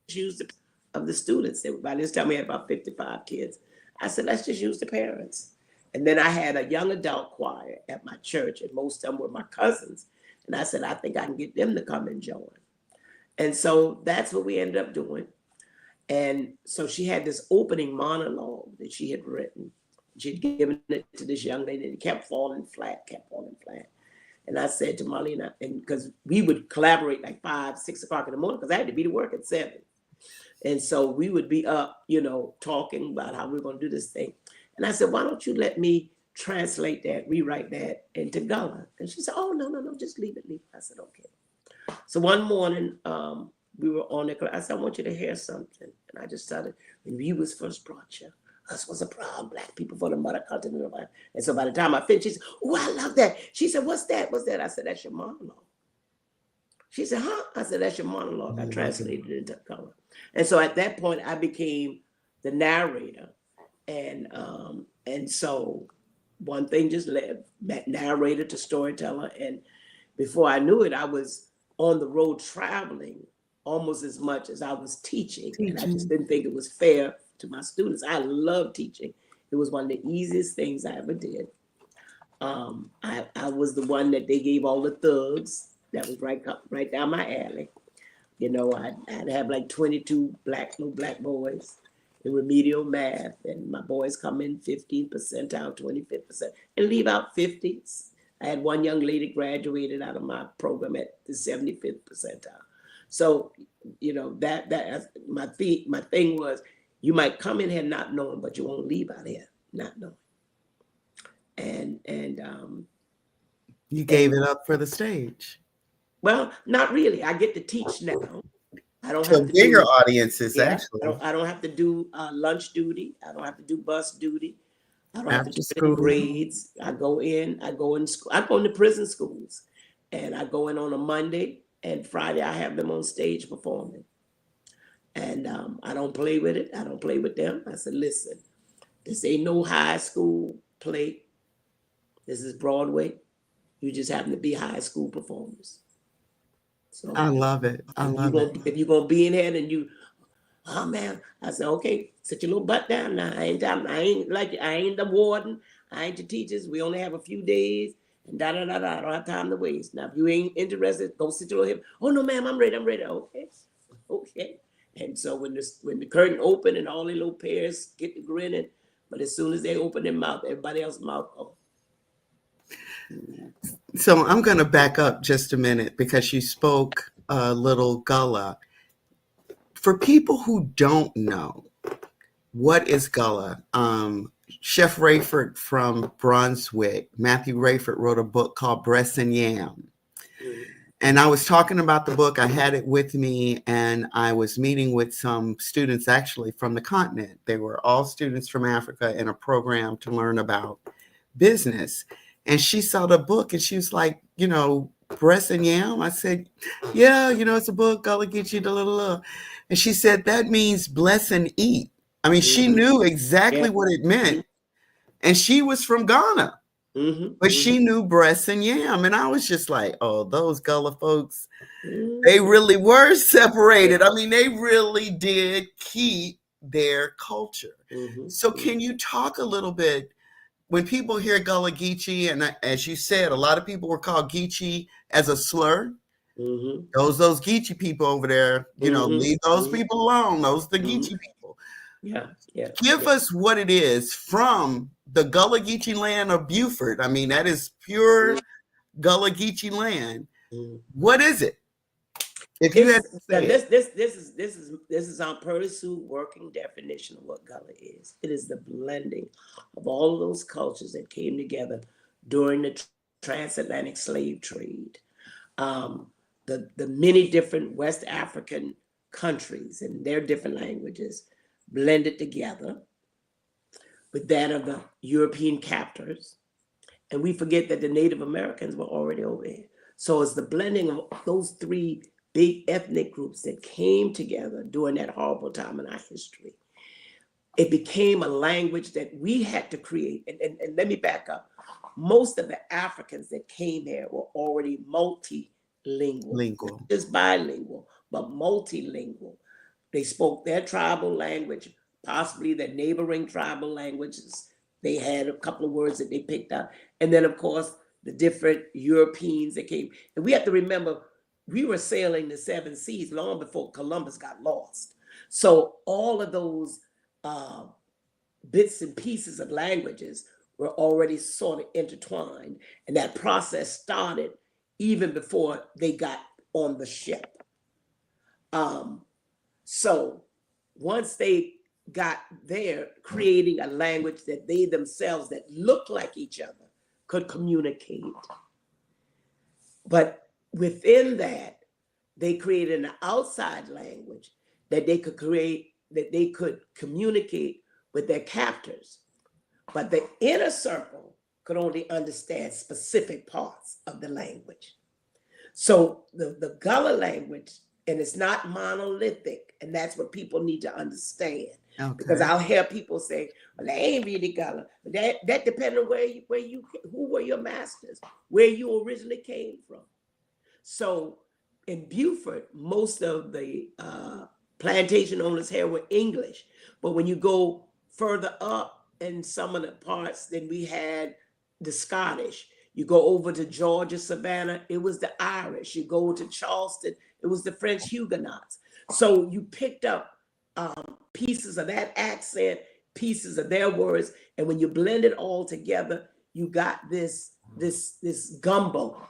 Speaker 2: use the of the students? By this time we had about 55 kids. I said, let's just use the parents. And then I had a young adult choir at my church, and most of them were my cousins. And I said, I think I can get them to come and join. And so that's what we ended up doing. And so she had this opening monologue that she had written. She had given it to this young lady, and it kept falling flat. And I said to Marlene, and because we would collaborate like 5, 6 o'clock in the morning, because I had to be to work at 7. And so we would be up, talking about how we're going to do this thing. And I said, why don't you let me translate that, rewrite that into Gullah? And she said, oh, no, just leave it. I said, okay. So one morning, we were on the class. I said, I want you to hear something. And I just started, when we was first brought you, us was a proud black people for the mother continent. And so by the time I finished, she said, oh, I love that. She said, what's that? I said, that's your monologue. She said, huh? I said, that's your monologue. I translated it into color. And so at that point, I became the narrator. And so one thing just led, narrator to storyteller. And before I knew it, I was on the road traveling almost as much as I was teaching. And I just didn't think it was fair to my students. I love teaching. It was one of the easiest things I ever did. I was the one that they gave all the thugs. That was right down my alley. I'd have like 22 little black boys in remedial math, and my boys come in 15th percentile, 25th percent, and leave out 50s. I had one young lady graduated out of my program at the 75th percentile. So, that my thing was, you might come in here not knowing, but you won't leave out here not knowing. And
Speaker 1: you gave it up for the stage.
Speaker 2: Well, not really. I get to teach now. I don't
Speaker 1: to
Speaker 2: have to
Speaker 1: bigger
Speaker 2: do,
Speaker 1: audiences, actually.
Speaker 2: I don't have to do lunch duty. I don't have to do bus duty. I don't have to do
Speaker 1: school
Speaker 2: grades. I go in school. I go into prison schools, and I go in on a Monday, and Friday I have them on stage performing. And I don't play with it. I don't play with them. I said, listen, this ain't no high school play. This is Broadway. You just happen to be high school performers. So
Speaker 1: I love it.
Speaker 2: If you're gonna be in here, then oh man, I said, okay, sit your little butt down now. I ain't the warden. I ain't the teachers. We only have a few days, and I don't have time to waste. Now, if you ain't interested, go sit your little hip. Oh no, ma'am, I'm ready. Okay. And so when the curtain open and all the little pairs get to grinning, but as soon as they open their mouth, everybody else's mouth open.
Speaker 1: So I'm going to back up just a minute because you spoke a little Gullah. For people who don't know, what is Gullah? Chef Rayford from Brunswick, Matthew Rayford, wrote a book called Breast and Yam. And I was talking about the book. I had it with me, and I was meeting with some students actually from the continent. They were all students from Africa in a program to learn about business. And she saw the book and she was like, Breast and Yam. I said, yeah, it's a book, Gullah Geechee, blah. And she said, that means bless and eat. I mean, she knew exactly what it meant. And she was from Ghana. But she knew breast and yam. And I was just like, oh, those Gullah folks, they really were separated. I mean, they really did keep their culture. So can you talk a little bit, when people hear Gullah Geechee, and as you said, a lot of people were called Geechee as a slur. Those Geechee people over there, leave those people alone. Those are the Geechee people.
Speaker 2: Yeah.
Speaker 1: Give us what it is from the Gullah Geechee land of Beaufort. I mean, that is pure Gullah Geechee land. What is it? If you had to say
Speaker 2: this is our pursuit working definition of what Gullah is. It is the blending of all of those cultures that came together during the transatlantic slave trade. The many different West African countries and their different languages blended together with that of the European captors. And we forget that the Native Americans were already over here. So it's the blending of those three big ethnic groups that came together during that horrible time in our history. It became a language that we had to create. And let me back up. most of the Africans that came here were already multilingual, not just bilingual, but multilingual. They spoke their tribal language, possibly their neighboring tribal languages. They had a couple of words that they picked up. And then, of course, the different Europeans that came. And we have to remember, we were sailing the seven seas long before Columbus got lost. So all of those bits and pieces of languages were already sort of intertwined. And that process started even before they got on the ship. So once they got there, creating a language that they themselves, that looked like each other, could communicate. But within that, they created an outside language that they could create, that they could communicate with their captors. But the inner circle could only understand specific parts of the language. So the Gullah language, and it's not monolithic, and that's what people need to understand. Okay. Because I'll hear people say, well, they ain't really Gullah. But that depends on who were your masters, where you originally came from. So in Beaufort, most of the plantation owners here were English. But when you go further up in some of the parts, then we had the Scottish. You go over to Georgia, Savannah, it was the Irish. You go to Charleston, it was the French Huguenots. So you picked up pieces of that accent, pieces of their words, and when you blend it all together, you got this gumbo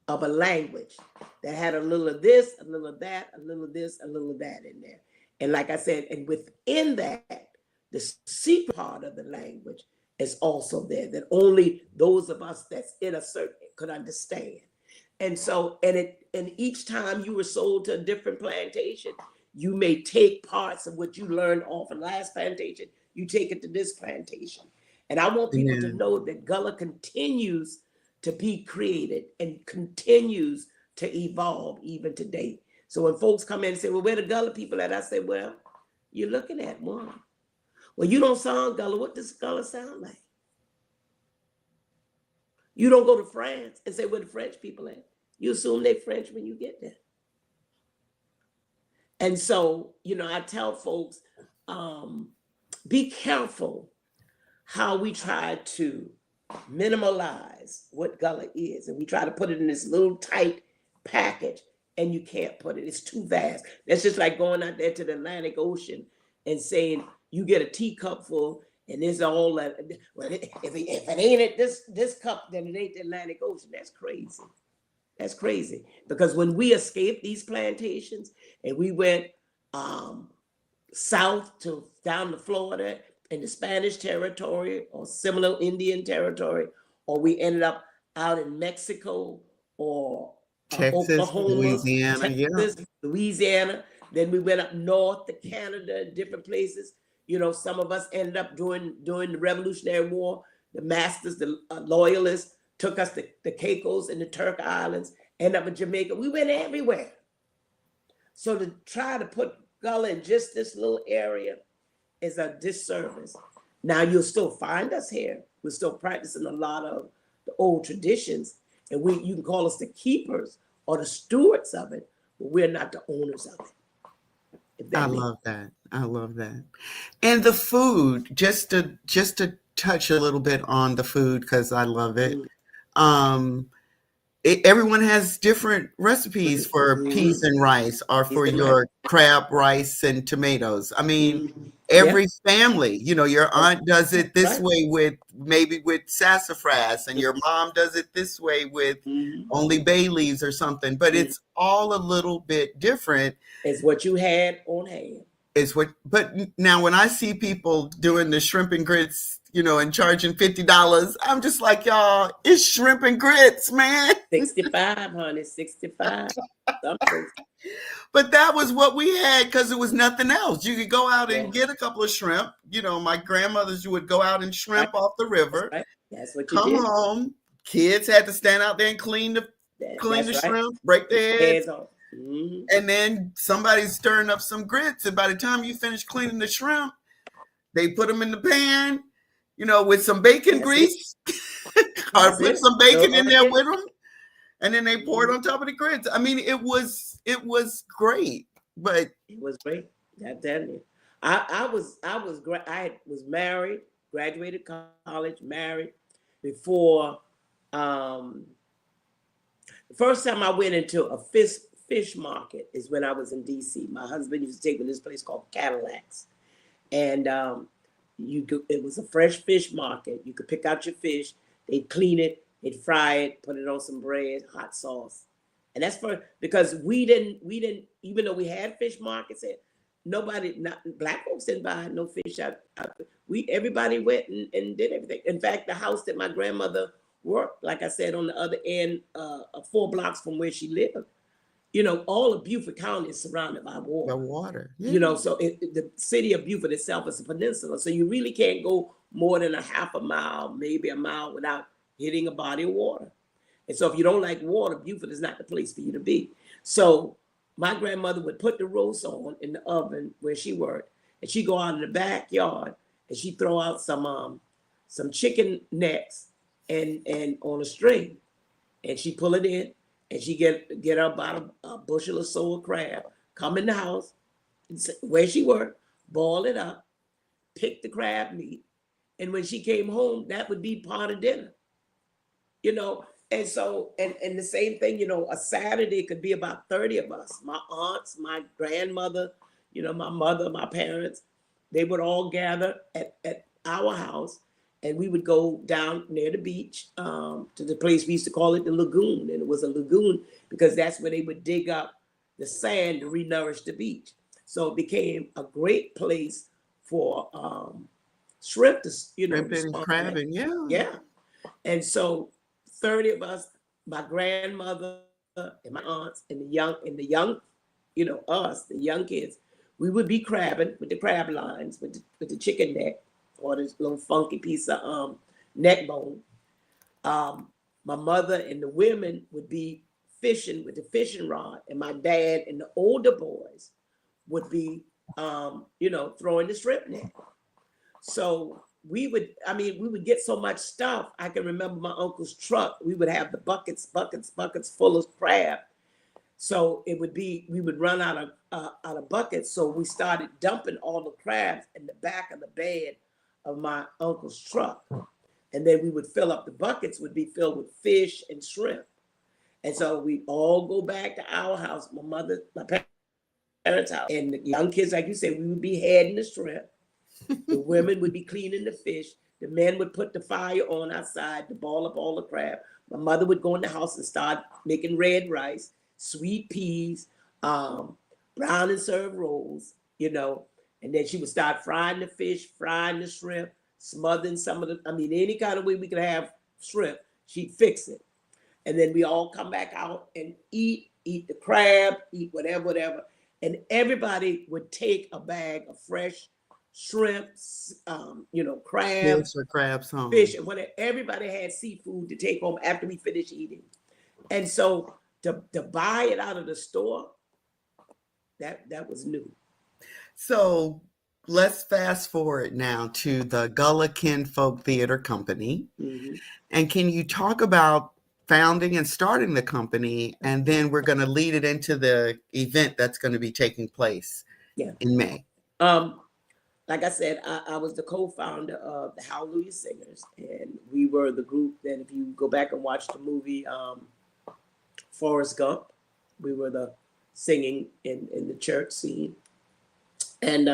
Speaker 2: of a language that had a little of this, a little of that, a little of this, a little of that in there. And like I said, and within that, the secret part of the language is also there, that only those of us that's in a certain could understand. And so, and each time you were sold to a different plantation, you may take parts of what you learned off of last plantation, you take it to this plantation. And I want people to know that Gullah continues to be created and continues to evolve even today. So when folks come in and say, well, where the Gullah people at? I say, well, you're looking at one. Well, you don't sound Gullah. What does Gullah sound like? You don't go to France and say, where the French people at? You assume they're French when you get there. And so, I tell folks, be careful how we try to minimalize what Gullah is. And we try to put it in this little tight package, and you can't put it. It's too vast. That's just like going out there to the Atlantic Ocean and saying, you get a teacup full, and there's all that. Well, if it ain't at this cup, then it ain't the Atlantic Ocean. That's crazy. That's crazy. Because when we escaped these plantations and we went south down to Florida in the Spanish territory or similar Indian territory, or we ended up out in Mexico or
Speaker 1: Texas,
Speaker 2: Oklahoma,
Speaker 1: Louisiana,
Speaker 2: Louisiana. Then we went up north to Canada, different places. Some of us ended up during the Revolutionary War. The masters, the loyalists, took us to the Caicos and the Turk Islands, ended up in Jamaica. We went everywhere. So to try to put Gullah in just this little area is a disservice. Now you'll still find us here. We're still practicing a lot of the old traditions, and you can call us the keepers or the stewards of it, but we're not the owners of it.
Speaker 1: I love that. I love that. And the food, just to touch a little bit on the food, because I love it. Everyone has different recipes for peas and rice, or for your crab, rice, and tomatoes. I mean, every family, your aunt does it this way with sassafras, and your mom does it this way with only bay leaves or something. But it's all a little bit different.
Speaker 2: It's what you had on hand.
Speaker 1: But now when I see people doing the shrimp and grits, and charging $50, I'm just like, y'all, it's shrimp and grits, man.
Speaker 2: 65, honey, 65.
Speaker 1: But that was what we had because it was nothing else. You could go out and get a couple of shrimp. My grandmothers would go out and shrimp off the river.
Speaker 2: That's what you
Speaker 1: come
Speaker 2: did.
Speaker 1: home. Kids had to stand out there and clean the shrimp, break their heads. And then somebody's stirring up some grits. And by the time you finish cleaning the shrimp, they put them in the pan, with some bacon grease or
Speaker 2: That's
Speaker 1: put
Speaker 2: it.
Speaker 1: some
Speaker 2: No
Speaker 1: bacon in
Speaker 2: other
Speaker 1: there
Speaker 2: in.
Speaker 1: with them, and then they pour it on top of the grits. I mean, it was great, but
Speaker 2: It was great. That telling you. I was married, graduated college, married before um the first time I went into a fish market is when I was in DC. My husband used to take me to this place called Cadillacs. And it was a fresh fish market. You could pick out your fish, they'd clean it, they'd fry it, put it on some bread, hot sauce. And that's because we didn't even though we had fish markets and nobody, not black folks, didn't buy no fish out. We everybody went and did everything. In fact, the house that my grandmother worked, like I said, on the other end, 4 blocks from where she lived, all of Beaufort County is surrounded by
Speaker 1: the
Speaker 2: water.
Speaker 1: water, yeah.
Speaker 2: So the city of Beaufort itself is a peninsula, so you really can't go more than a half a mile, maybe a mile, without hitting a body of water. And so if you don't like water, Beaufort is not the place for you to be. So my grandmother would put the roast on in the oven where she worked, and she'd go out in the backyard and she'd throw out some chicken necks and on a string, and she pull it in, and she get up about a bushel or so of crab, come in the house, where she worked, boil it up, pick the crab meat, and when she came home, that would be part of dinner. And so and the same thing, a Saturday could be about 30 of us. My aunts, my grandmother, my mother, my parents, they would all gather at our house, and we would go down near the beach, to the place we used to call it the lagoon. And it was a lagoon because that's where they would dig up the sand to re-nourish the beach. So it became a great place for shrimp to,
Speaker 1: Shrimp
Speaker 2: to
Speaker 1: and
Speaker 2: spawn
Speaker 1: crab,
Speaker 2: at.
Speaker 1: and yeah.
Speaker 2: Yeah. And so 30 of us, my grandmother and my aunts and the young, us, the young kids, we would be crabbing with the crab lines, with the chicken neck, or this little funky piece of neck bone. Um, my mother and the women would be fishing with the fishing rod, and my dad and the older boys would be, throwing the shrimp net. So we would get so much stuff. I can remember my uncle's truck. We would have the buckets full of crab. So we would run out of buckets. So we started dumping all the crabs in the back of the bed of my uncle's truck. And then we would fill up the buckets, would be filled with fish and shrimp. And so we all go back to our house, my parents' house. And the young kids, like you said, we would be heading the shrimp. The women would be cleaning the fish. The men would put the fire on outside to boil up all the crab. My mother would go in the house and start making red rice, sweet peas, brown and served rolls, and then she would start frying the fish, frying the shrimp, smothering any kind of way we could have shrimp, she'd fix it. And then we all come back out and eat the crab, eat whatever. And everybody would take a bag of fresh shrimp, crab,
Speaker 1: Fish or crabs home.
Speaker 2: fish, and whatever. Everybody had seafood to take home after we finished eating. And so to buy it out of the store, that was new.
Speaker 1: So let's fast forward now to the Gullah Kinfolk Theater Company.
Speaker 2: Mm-hmm.
Speaker 1: And can you talk about founding and starting the company? And then we're going to lead it into the event that's going to be taking place in May.
Speaker 2: Like I said, I was the co-founder of the Hallelujah Singers, and we were the group that, if you go back and watch the movie Forrest Gump, we were the singing in the church scene. And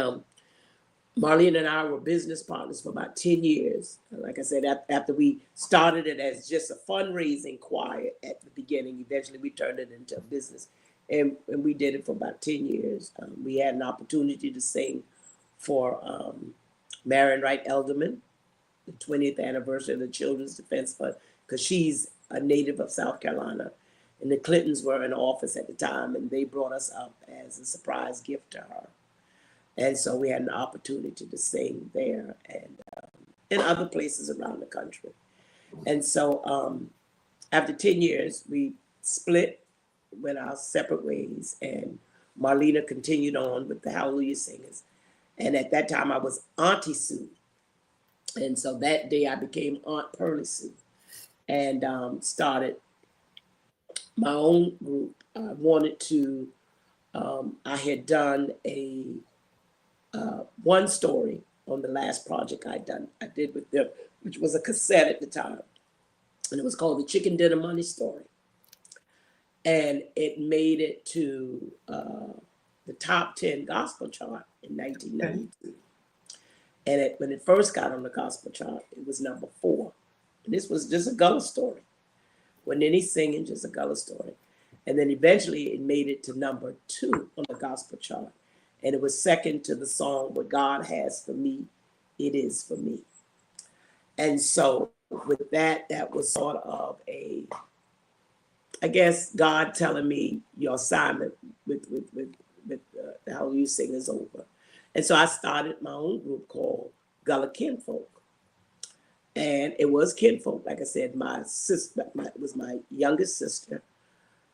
Speaker 2: Marlene and I were business partners for about 10 years. Like I said, after we started it as just a fundraising choir at the beginning, eventually we turned it into a business. And we did it for about 10 years. We had an opportunity to sing for Marion Wright Elderman, the 20th anniversary of the Children's Defense Fund, because she's a native of South Carolina. And the Clintons were in office at the time, and they brought us up as a surprise gift to her. And so we had an opportunity to sing there and in other places around the country. And so after 10 years, we split, went our separate ways, and Marlena continued on with the Hallelujah Singers. And at that time, I was Auntie Sue. And so that day I became Aunt Pearlie Sue. and started my own group. I wanted to. I had done a one story on the last project I did with them, which was a cassette at the time, and it was called the Chicken Dinner Money Story, and it made it to the top 10 gospel chart in 1992. And when it first got on the gospel chart, it was number 4. And this was just a Gullah story. Wasn't any singing, just a Gullah story. And then eventually it made it to number 2 on the gospel chart. And it was second to the song, What God Has for Me, It Is for Me. And so with that, that was sort of I guess God telling me your assignment with the Hallelujah Sing is over. And so I started my own group called Gullah Kinfolk. And it was kinfolk, like I said, my sister, it was my youngest sister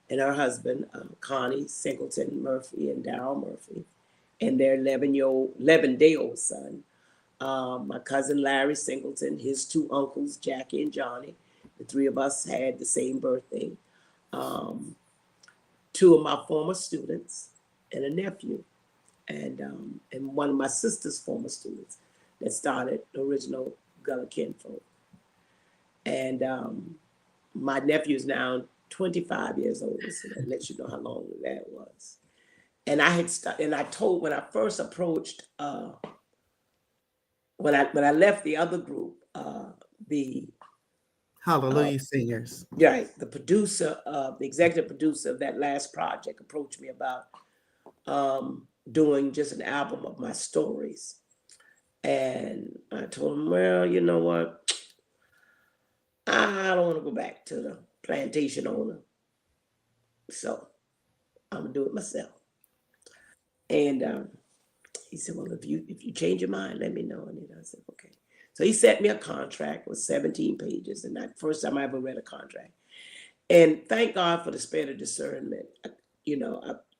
Speaker 2: and her husband, Connie Singleton Murphy and Darryl Murphy, and their 11-day-old son, my cousin Larry Singleton, his 2 uncles, Jackie and Johnny. The 3 of us had the same birthday. 2 of my former students and a nephew, and one of my sister's former students that started the original Gullah Kinfolk. And my nephew is now 25 years old, so that lets you know how long that was. And I had and I told, when I first approached, when I left the other group, the
Speaker 1: Hallelujah Singers.
Speaker 2: right, the executive producer of that last project approached me about doing just an album of my stories. And I told him, well, you know what? I don't want to go back to the plantation owner. So I'm gonna do it myself. And he said, well, if you change your mind, let me know. And I said, okay. So he sent me a contract with 17 pages, and that's the first time I ever read a contract. And thank God for the spirit of discernment.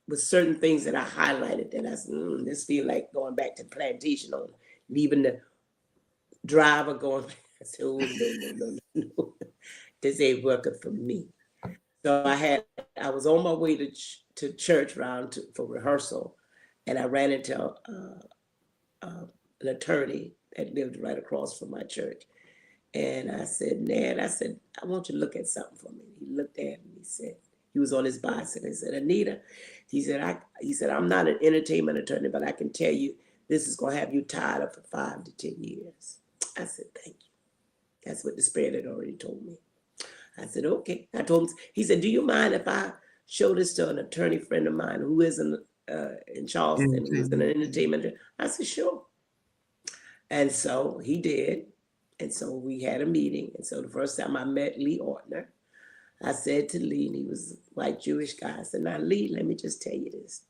Speaker 2: With certain things that I highlighted, that I said, this feel like going back to plantation owner, leaving the driver going. I said, oh, no. This ain't working for me. So I was on my way to church for rehearsal, and I ran into an attorney that lived right across from my church. And I said, Ned, I want you to look at something for me. He looked at me, he said, he was on his bicycle. He said, Anita, he said, I'm not an entertainment attorney, but I can tell you this is going to have you tied up for 5 to 10 years. I said, thank you. That's what the Spirit had already told me. I said, okay. I told him, he said, do you mind if I show this to an attorney friend of mine who is in Charleston, who is in an entertainment? I said, sure. And so he did. And so we had a meeting. And so the first time I met Lee Ortner, I said to Lee, and he was a white Jewish guy, I said, now Lee, let me just tell you this.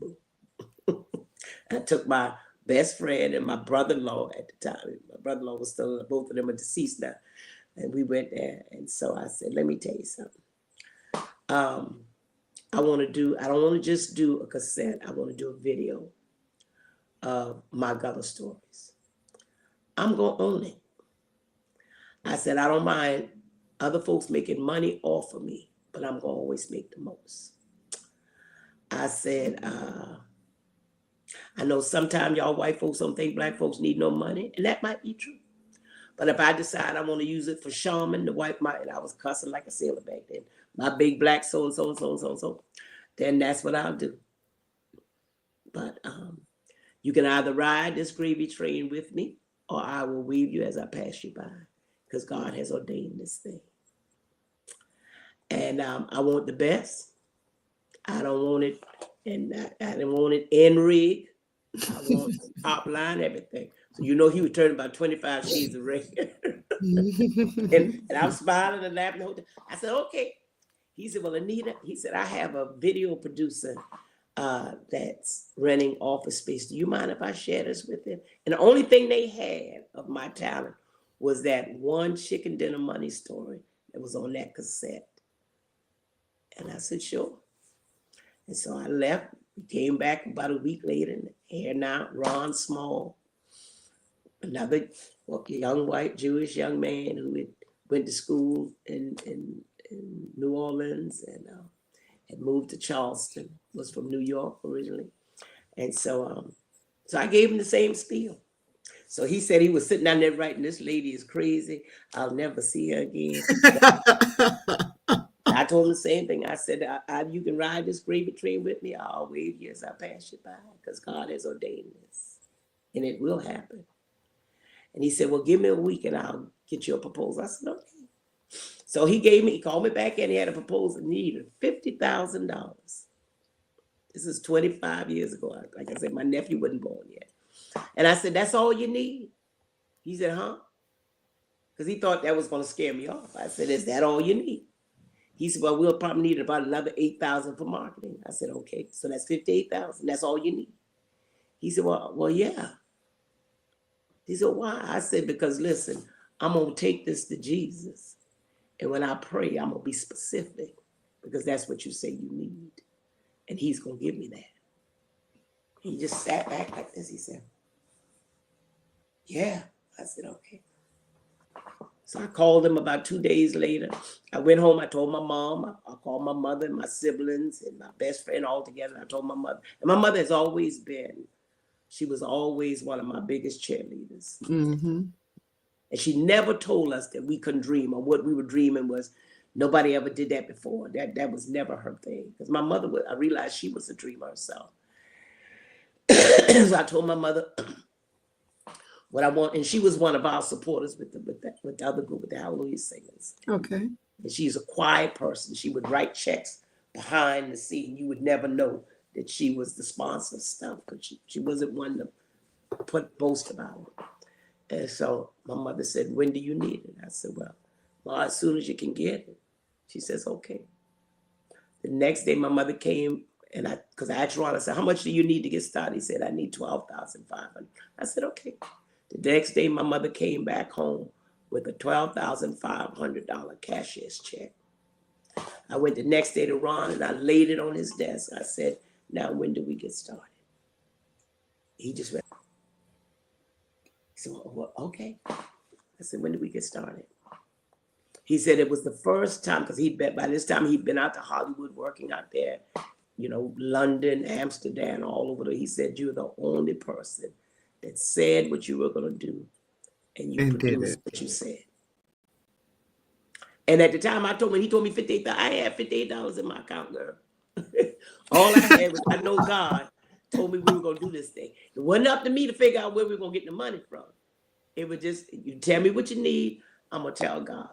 Speaker 2: I took my best friend and my brother-in-law at the time. My brother-in-law was still, both of them are deceased now. And we went there. And so I said, let me tell you something. I don't want to just do a cassette. I want to do a video of my Gullah stories. I'm going to own it. I said, I don't mind other folks making money off of me, but I'm going to always make the most. I said, I know sometimes y'all white folks don't think black folks need no money, and that might be true. But if I decide I want to use it for shaman, and I was cussing like a sailor back then, my big black so-and-so, then that's what I'll do. But you can either ride this gravy train with me, or I will weave you as I pass you by, because God has ordained this thing. And I want the best. I don't want it, and I don't want it in rig. I want top line, everything. So he was turning about 25 shades of red. and I'm smiling and laughing the whole time. I said, okay. He said, well, Anita, he said, I have a video producer that's renting office space. Do you mind if I share this with him? And the only thing they had of my talent was that one Chicken Dinner Money story that was on that cassette. And I said, sure. And so I left. We came back about a week later, and here now, Ron Small, another young white Jewish young man who had went to school in New Orleans and had moved to Charleston, was from New York originally. And so I gave him the same spiel. So he said he was sitting down there writing, this lady is crazy. I'll never see her again. I told him the same thing. I said, you can ride this gravy train with me. I'll wave you as I pass you by because God has ordained this. And it will happen. And he said, well, give me a week and I'll get you a proposal. I said, okay. So he called me back and he had a proposal needed $50,000. This is 25 years ago. Like I said, my nephew wasn't born yet. And I said, that's all you need? He said, huh? Because he thought that was going to scare me off. I said, is that all you need? He said, well, we'll probably need about another $8,000 for marketing. I said, okay, so that's $58,000. That's all you need. He said, well, yeah. He said, why? I said, because listen, I'm going to take this to Jesus. And when I pray, I'm going to be specific because that's what you say you need. And he's going to give me that. He just sat back like this. He said, yeah. I said, okay. So I called him about 2 days later. I went home. I told my mom. I called my mother and my siblings and my best friend all together. I told my mother. And my mother has always been, she was always one of my biggest cheerleaders.
Speaker 1: Mm-hmm.
Speaker 2: And she never told us that we couldn't dream, or what we were dreaming was nobody ever did that before. That was never her thing. Because my mother, I realized she was a dreamer herself. So I told my mother what I want, and she was one of our supporters with the other group, with the Hallelujah Singers.
Speaker 1: Okay.
Speaker 2: And she's a quiet person. She would write checks behind the scene. You would never know that she was the sponsor of stuff, because she wasn't one to boast about it. And so my mother said, when do you need it? I said, well, as soon as you can get it. She says, okay. The next day my mother came, and because I asked Ron, I said, how much do you need to get started? He said, I need $12,500. I said, okay. The next day my mother came back home with a $12,500 cashier's check. I went the next day to Ron and I laid it on his desk. I said, now when do we get started? He just went, so, well, okay. I said, when do we get started? He said it was the first time, because by this time he'd been out to Hollywood working out there, London, Amsterdam, all over there. He said, you're the only person that said what you were going to do, and you produced what you said. And at the time he told me $58,000. I had $58 in my account, girl. All I had was, I know God told me we were going to do this thing. It wasn't up to me to figure out where we were going to get the money from. It was just, you tell me what you need, I'm going to tell God.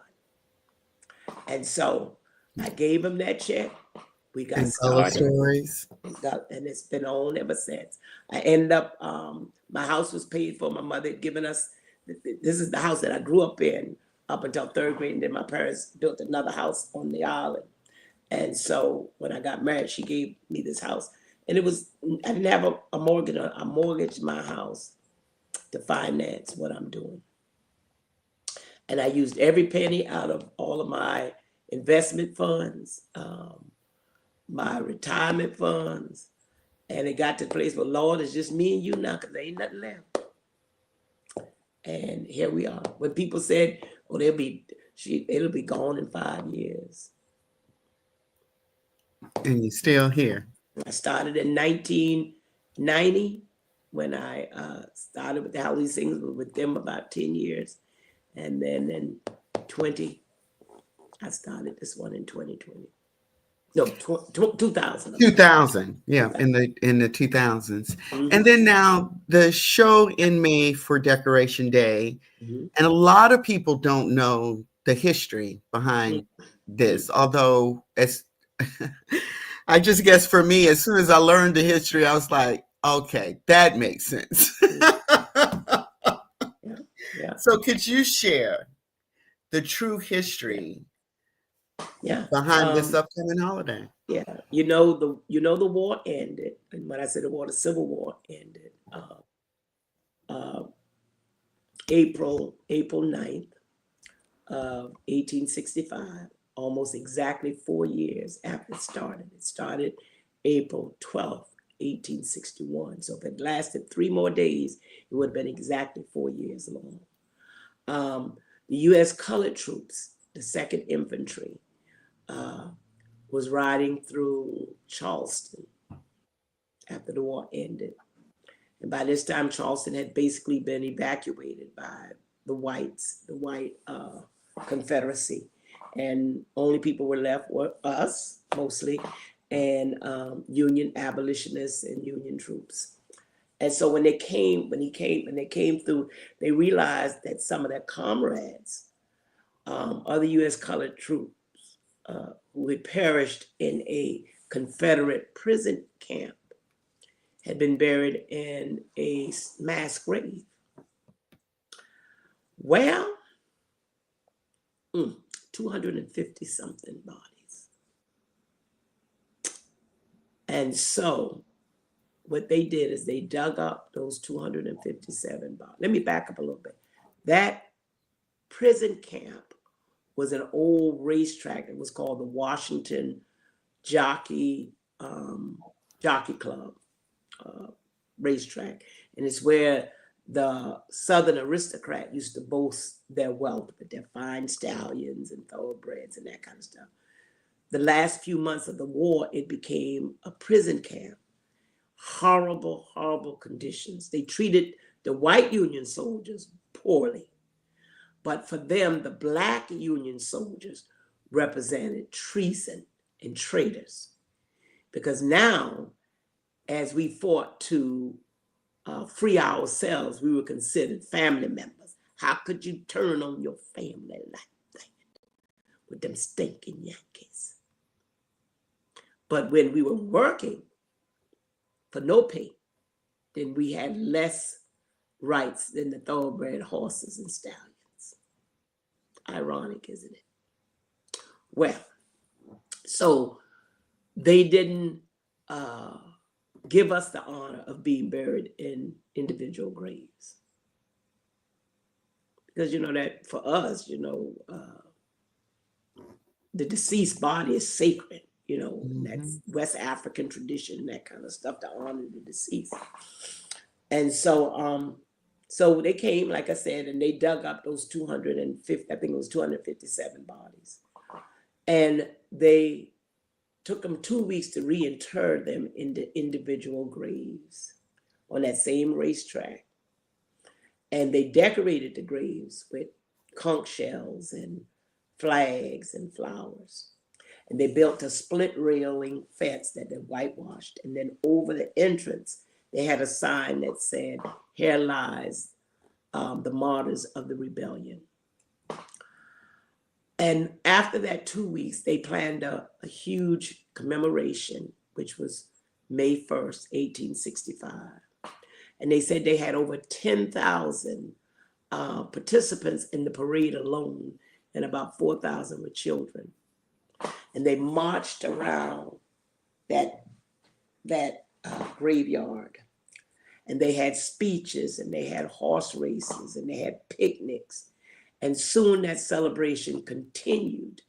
Speaker 2: And so I gave him that check. We got started. Stories. And it's been on ever since. I ended up, my house was paid for. My mother had given us, this is the house that I grew up in up until third grade. And then my parents built another house on the island. And so when I got married, she gave me this house. And I didn't have a mortgage. I mortgaged my house to finance what I'm doing. And I used every penny out of all of my investment funds, my retirement funds. And it got to the place where, Lord, it's just me and you now, because there ain't nothing left. And here we are. When people said, oh, it'll be gone in 5 years.
Speaker 1: And you're still here.
Speaker 2: I started in 1990 when I started with the Hallelujah Singers, with them about 10 years. And then in I started this one in 2020. No, 2000.
Speaker 1: 2000, yeah, in the 2000s. Mm-hmm. And then now the show in May for Decoration Day, mm-hmm. and a lot of people don't know the history behind mm-hmm. this, although I just guess for me, as soon as I learned the history, I was like, okay, that makes sense. Yeah. So could you share the true history behind this upcoming holiday?
Speaker 2: Yeah. The war ended. And when I say the war, the Civil War ended April 9th of 1865, almost exactly 4 years after it started. It started April 12th, 1861. So if it lasted 3 more days, it would have been exactly 4 years long. The U.S. colored troops, the 2nd Infantry, was riding through Charleston after the war ended. And by this time, Charleston had basically been evacuated by the whites, the white Confederacy. And only people were left were us, mostly, and Union abolitionists and Union troops. And so when they came through, they realized that some of their comrades, other U.S. colored troops, who had perished in a Confederate prison camp, had been buried in a mass grave. Well, 250 something bodies. And so what they did is they dug up those 257 bodies. Let me back up a little bit. That prison camp was an old racetrack. It was called the Washington Jockey Club racetrack. And it's where the Southern aristocrat used to boast their wealth with their fine stallions and thoroughbreds and that kind of stuff. The last few months of the war, it became a prison camp. Horrible, horrible conditions. They treated the white Union soldiers poorly. But for them, the black Union soldiers represented treason and traitors. Because now, as we fought to free ourselves, we were considered family members. How could you turn on your family like that with them stinking Yankees? But when we were working for no pay, then we had less rights than the thoroughbred horses and stallions. Ironic, isn't it? Well, so they didn't give us the honor of being buried in individual graves. Because you know that for us, the deceased body is sacred, that's West African tradition and that kind of stuff to honor the deceased. And so so they came, like I said, and they dug up those 250, I think it was 257 bodies. And they took them 2 weeks to reinter them into individual graves on that same racetrack. And they decorated the graves with conch shells and flags and flowers. And they built a split railing fence that they whitewashed. And then over the entrance, they had a sign that said, "Here lies the martyrs of the rebellion." And after that 2 weeks, they planned a huge commemoration, which was May 1st, 1865. And they said they had over 10,000 participants in the parade alone, and about 4,000 were children. And they marched around that graveyard. And they had speeches, and they had horse races, and they had picnics. And soon that celebration continued.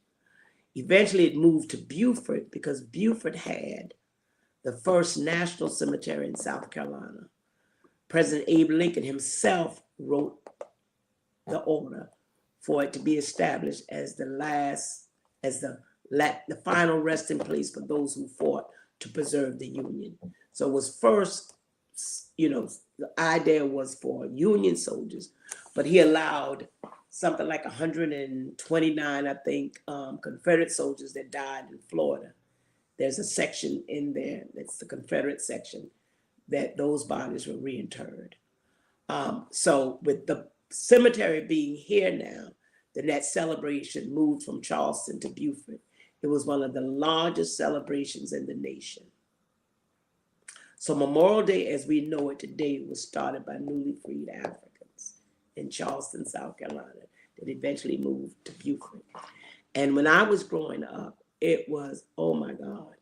Speaker 2: Eventually it moved to Beaufort because Beaufort had the first national cemetery in South Carolina. President Abe Lincoln himself wrote the order for it to be established as the final resting place for those who fought to preserve the Union. So it was first, the idea was for Union soldiers, but he allowed something like 129, I think, Confederate soldiers that died in Florida. There's a section in there, that's the Confederate section, that those bodies were reinterred. So with the cemetery being here now, then that celebration moved from Charleston to Beaufort. It was one of the largest celebrations in the nation. So Memorial Day, as we know it today, was started by newly freed Africans in Charleston, South Carolina, that eventually moved to Beaufort. And when I was growing up, it was, oh my God,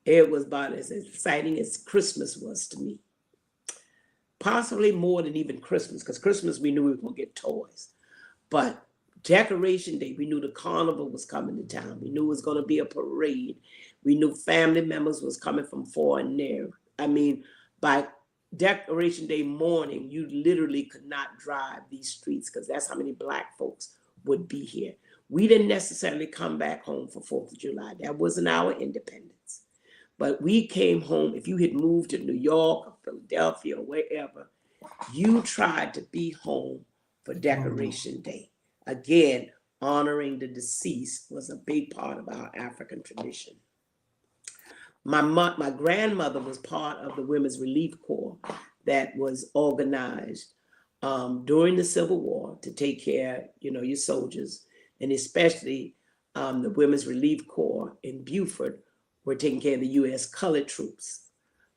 Speaker 2: it was about as exciting as Christmas was to me. Possibly more than even Christmas, because Christmas we knew we were going to get toys. But Decoration Day, we knew the carnival was coming to town. We knew it was going to be a parade. We knew family members was coming from far and near. I mean, by Decoration Day morning, you literally could not drive these streets because that's how many Black folks would be here. We didn't necessarily come back home for 4th of July. That wasn't our independence. But we came home. If you had moved to New York or Philadelphia or wherever, you tried to be home for Decoration Day. Again, honoring the deceased was a big part of our African tradition. My grandmother was part of the Women's Relief Corps that was organized during the Civil War to take care, your soldiers, and especially the Women's Relief Corps in Beaufort were taking care of the U.S. colored troops,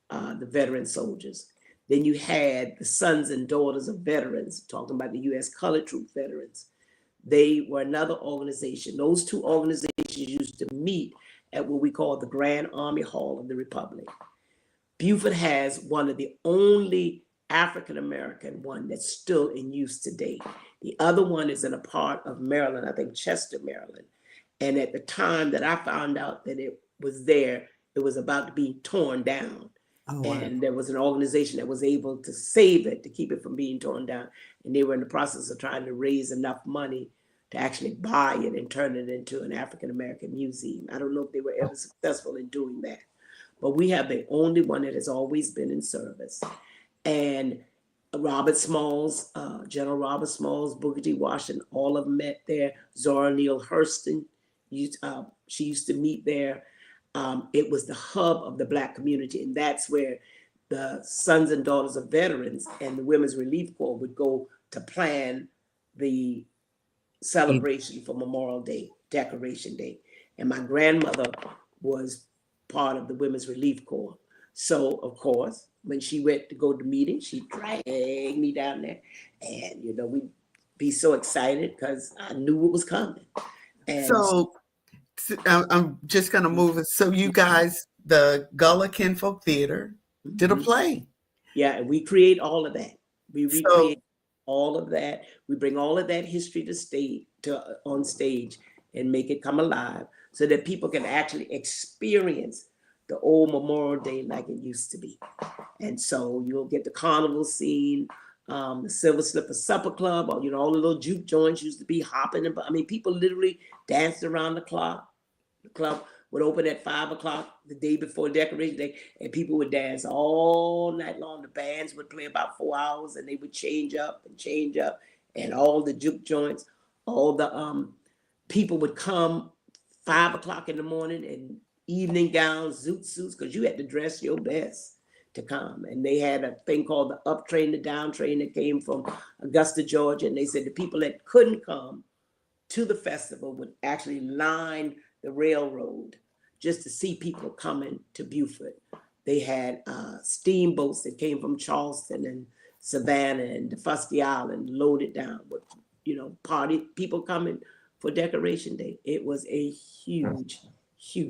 Speaker 2: the veteran soldiers. Then you had the Sons and Daughters of Veterans, talking about the U.S. colored troop veterans. They were another organization. Those two organizations used to meet at what we call the Grand Army Hall of the Republic. Beaufort has one of the only African-American one that's still in use today. The other one is in a part of Maryland, I think Chester, Maryland. And at the time that I found out that it was there, it was about to be torn down. Oh, wow. And there was an organization that was able to save it, to keep it from being torn down. And they were in the process of trying to raise enough money to actually buy it and turn it into an African-American museum. I don't know if they were ever successful in doing that. But we have the only one that has always been in service. And Robert Smalls, General Robert Smalls, Booker T. Washington, all of them met there. Zora Neale Hurston, she used to meet there. It was the hub of the Black community, and that's where the Sons and Daughters of Veterans and the Women's Relief Corps would go to plan the celebration for Memorial Day, Decoration Day. And my grandmother was part of the Women's Relief Corps. So, of course, when she went to go to meetings, she dragged me down there. And, we'd be so excited because I knew what was coming. And
Speaker 1: so I'm just going to move it. So you guys, the Gullah Kinfolk Theater, did a play.
Speaker 2: Yeah, and we create all of that. We recreate all of that. We bring all of that history on stage and make it come alive so that people can actually experience the old Memorial Day like it used to be. And so you'll get the carnival scene, the Silver Slipper Supper Club, or, all the little juke joints used to be hopping. People literally danced around the clock. The club would open at 5 o'clock the day before Decoration Day, and people would dance all night long. The bands would play about 4 hours, and they would change up, and all the juke joints, all the people would come 5 o'clock in the morning in evening gowns, zoot suits, because you had to dress your best to come. And they had a thing called the up train, the down train that came from Augusta, Georgia. And they said the people that couldn't come to the festival would actually line the railroad just to see people coming to Beaufort. They had steamboats that came from Charleston and Savannah and the Fusty Island loaded down with, party people coming for Decoration Day. It was a huge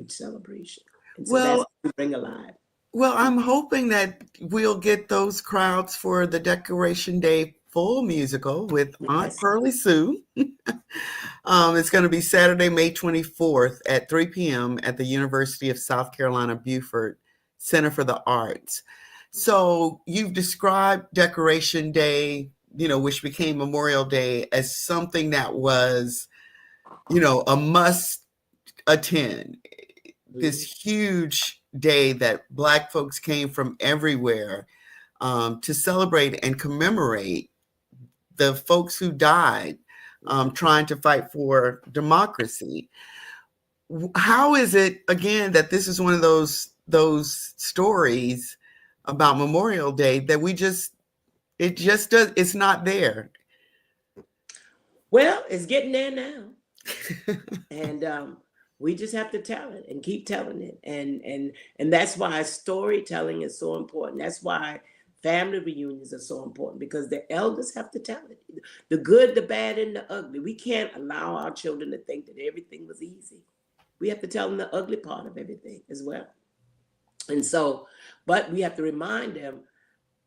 Speaker 2: celebration. And so that's what we bring alive.
Speaker 1: Well, I'm hoping that we'll get those crowds for the Decoration Day full musical with Aunt Pearlie Sue. It's going to be Saturday, May 24th at 3 p.m. at the University of South Carolina, Beaufort Center for the Arts. So you've described Decoration Day, which became Memorial Day, as something that was, a must attend. This huge day that Black folks came from everywhere to celebrate and commemorate the folks who died trying to fight for democracy. How is it, again, that this is one of those stories about Memorial Day that it's not there?
Speaker 2: Well, it's getting there now. And we just have to tell it and keep telling it. And that's why storytelling is so important. That's why family reunions are so important, because the elders have to tell it. The good, the bad, and the ugly. We can't allow our children to think that everything was easy. We have to tell them the ugly part of everything as well. And so, but we have to remind them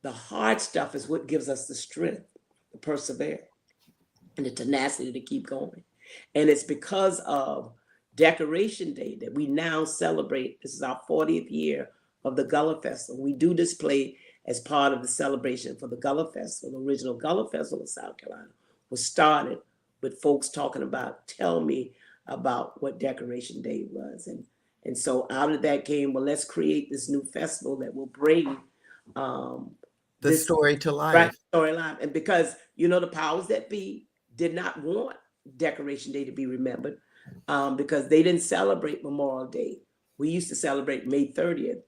Speaker 2: the hard stuff is what gives us the strength to persevere and the tenacity to keep going. And it's because of Decoration Day that we now celebrate. This is our 40th year of the Gullah Festival. We do this play as part of the celebration for the Gullah Festival. The original Gullah Festival of South Carolina was started with folks talking about, tell me about what Decoration Day was. And so out of that came, well, let's create this new festival that will bring
Speaker 1: The
Speaker 2: this
Speaker 1: story to
Speaker 2: right
Speaker 1: life.
Speaker 2: storyline. And because, the powers that be did not want Decoration Day to be remembered, because they didn't celebrate Memorial Day. We used to celebrate May 30th.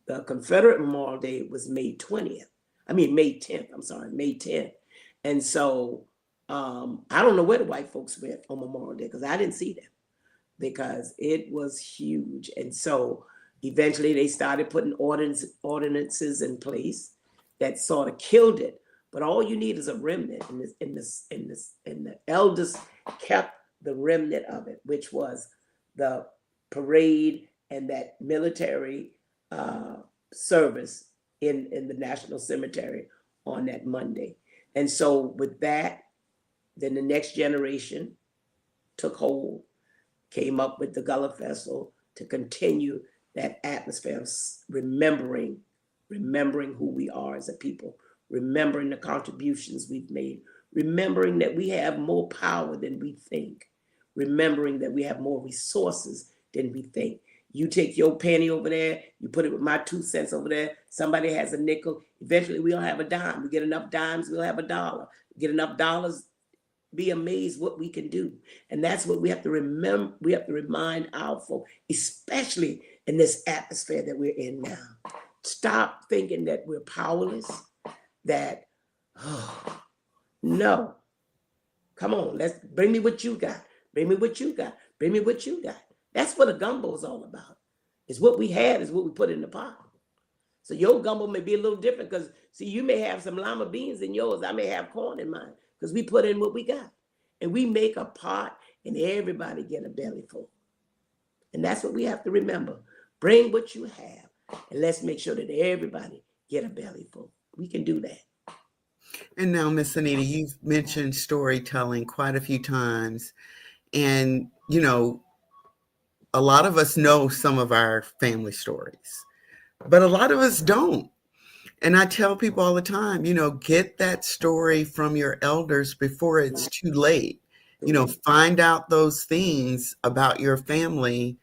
Speaker 2: The Confederate Memorial Day was May 20th. I mean, May 10th. I'm sorry, May 10th. And so I don't know where the white folks went on Memorial Day because I didn't see them because it was huge. And so eventually they started putting ordinances in place that sort of killed it. But all you need is a remnant, and the elders kept the remnant of it, which was the parade and that military service in the National Cemetery on that Monday. And so with that, then the next generation took hold, came up with the Gullah Festival to continue that atmosphere of remembering who we are as a people, remembering the contributions we've made, remembering that we have more power than we think, remembering that we have more resources than we think. You take your penny over there, you put it with my 2 cents over there, somebody has a nickel, eventually we'll have a dime. We get enough dimes, we'll have a dollar. We get enough dollars, be amazed what we can do. And that's what we have to remember. We have to remind our folk, especially in this atmosphere that we're in now. Stop thinking that we're powerless, that, no. Come on, let's bring me what you got. Bring me what you got. Bring me what you got. That's what a gumbo is all about. It's what we had is what we put in the pot. So your gumbo may be a little different because, see, you may have some lima beans in yours. I may have corn in mine because we put in what we got. And we make a pot and everybody get a belly full. And that's what we have to remember. Bring what you have and let's make sure that everybody get a belly full. We can do that.
Speaker 1: And now, Miss Anita, you've mentioned storytelling quite a few times. And, a lot of us know some of our family stories, but a lot of us don't. And I tell people all the time, get that story from your elders before it's too late. Find out those things about your family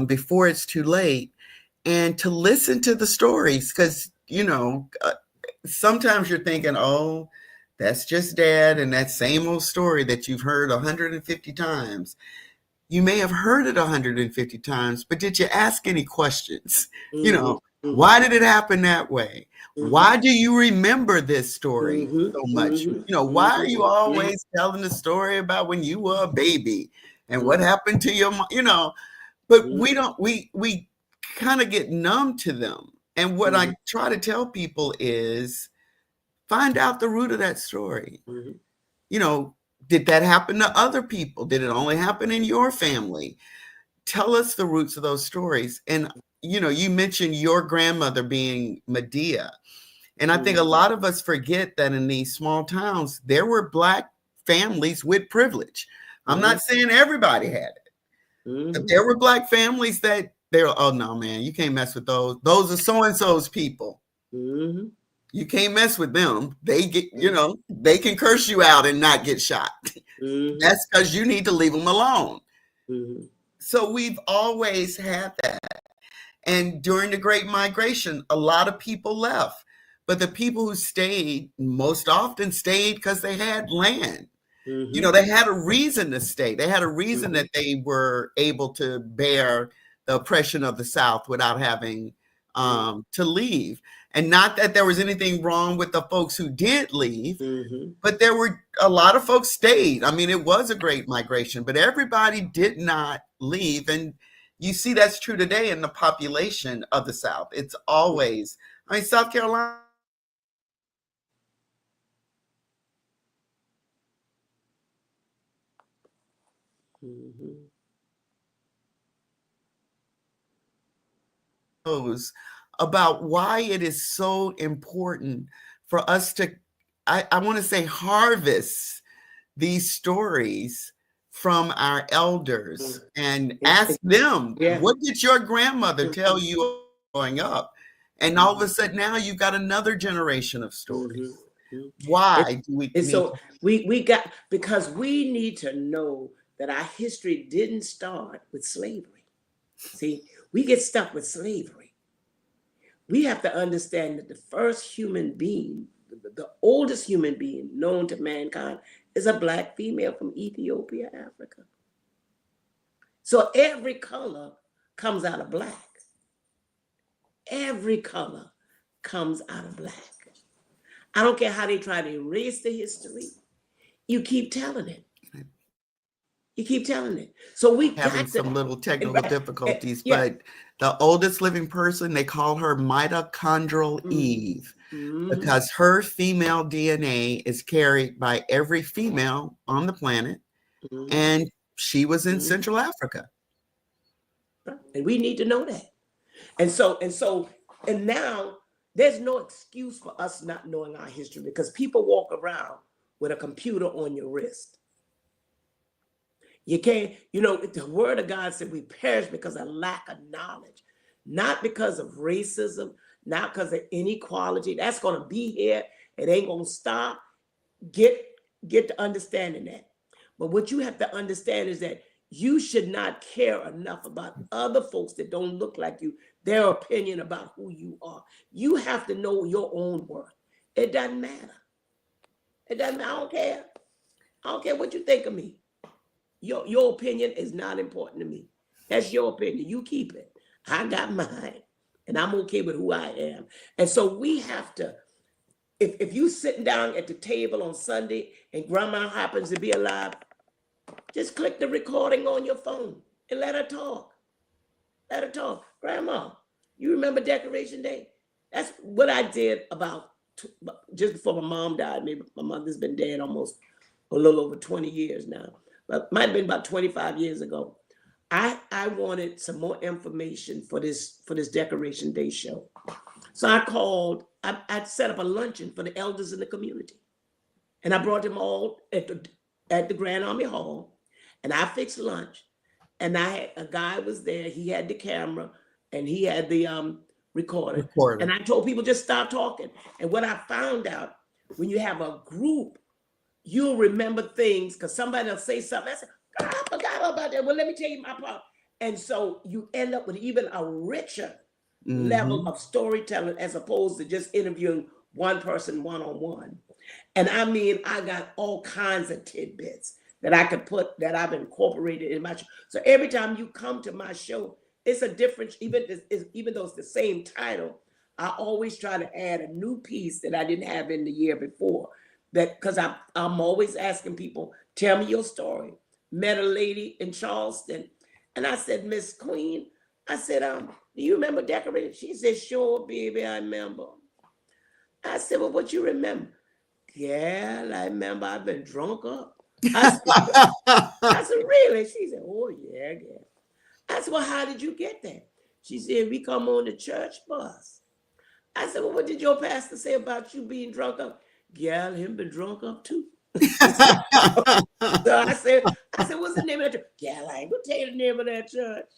Speaker 1: before it's too late, and to listen to the stories. Because, sometimes you're thinking, oh, that's just dad and that same old story that you've heard 150 times. You may have heard it 150 times, but did you ask any questions? Why did it happen that way? Why do you remember this story so much? Why are you always telling the story about when you were a baby and what happened to your mom? But we kind of get numb to them. And what I try to tell people is find out the root of that story. Did that happen to other people? Did it only happen in your family? Tell us the roots of those stories. And, you mentioned your grandmother being Medea. And I think a lot of us forget that in these small towns, there were Black families with privilege. I'm not saying everybody had it, but there were Black families that oh no, man, you can't mess with those. Those are so-and-so's people. You can't mess with them. They get, they can curse you out and not get shot. That's because you need to leave them alone. So we've always had that. And during the Great Migration, a lot of people left. But the people who stayed most often stayed because they had land. They had a reason to stay. They had a reason that they were able to bear the oppression of the South without having to leave. And not that there was anything wrong with the folks who did leave, but there were a lot of folks stayed. I mean, it was a great migration, but everybody did not leave. And you see that's true today in the population of the South. It's always, South Carolina. About why it is so important for us to, I want to say, harvest these stories from our elders and ask them, what did your grandmother tell you growing up? And all of a sudden now you've got another generation of stories. Why do we
Speaker 2: And
Speaker 1: need
Speaker 2: so we got, because we need to know that our history didn't start with slavery. See, we get stuck with slavery. We have to understand that the first human being, the oldest human being known to mankind, is a Black female from Ethiopia, Africa. So every color comes out of Black. Every color comes out of Black. I don't care how they try to erase the history. You keep telling it. You keep telling it. So we
Speaker 1: having
Speaker 2: got to,
Speaker 1: some little technical difficulties,
Speaker 2: yeah.
Speaker 1: but the oldest living person, they call her mitochondrial Eve because her female DNA is carried by every female on the planet, and she was in Central Africa.
Speaker 2: And we need to know that. And now there's no excuse for us not knowing our history, because people walk around with a computer on your wrist. You can't, the word of God said we perish because of lack of knowledge, not because of racism, not because of inequality. That's going to be here. It ain't going to stop. Get to understanding that. But what you have to understand is that you should not care enough about other folks that don't look like you, their opinion about who you are. You have to know your own worth. It doesn't matter. It doesn't matter. I don't care. I don't care what you think of me. Your opinion is not important to me. That's your opinion. You keep it. I got mine, and I'm okay with who I am. And so we have to, if you sitting down at the table on Sunday and grandma happens to be alive, just click the recording on your phone and let her talk. Let her talk. Grandma, you remember Decoration Day? That's what I did about just before my mom died. Maybe my mother's been dead almost a little over 20 years now, but might have been about 25 years ago. I wanted some more information for this Decoration Day show. So I called, I set up a luncheon for the elders in the community. And I brought them all at the Grand Army Hall, and I fixed lunch. And I had a guy was there, he had the camera and he had the recorder. And I told people just stop talking. And what I found out, when you have a group, you'll remember things because somebody will say something. I said, God, I forgot about that. Well, let me tell you my part. And so you end up with even a richer level of storytelling as opposed to just interviewing one person one-on-one. And I mean, I got all kinds of tidbits that I could put, that I've incorporated in my show. So every time you come to my show, it's a different, even though it's the same title, I always try to add a new piece that I didn't have in the year before. That because I'm always asking people, tell me your story. Met a lady in Charleston, and I said, Miss Queen, I said, do you remember Decorating? She said, sure, baby, I remember. I said, well, what you remember? Yeah, I remember I've been drunk up. I said, really? She said, oh, yeah. I said, well, how did you get there? She said, we come on the church bus. I said, well, what did your pastor say about you being drunk up? Yeah, him been drunk up too. So I said, what's the name of that church? Yeah, I ain't gonna tell you the name of that church.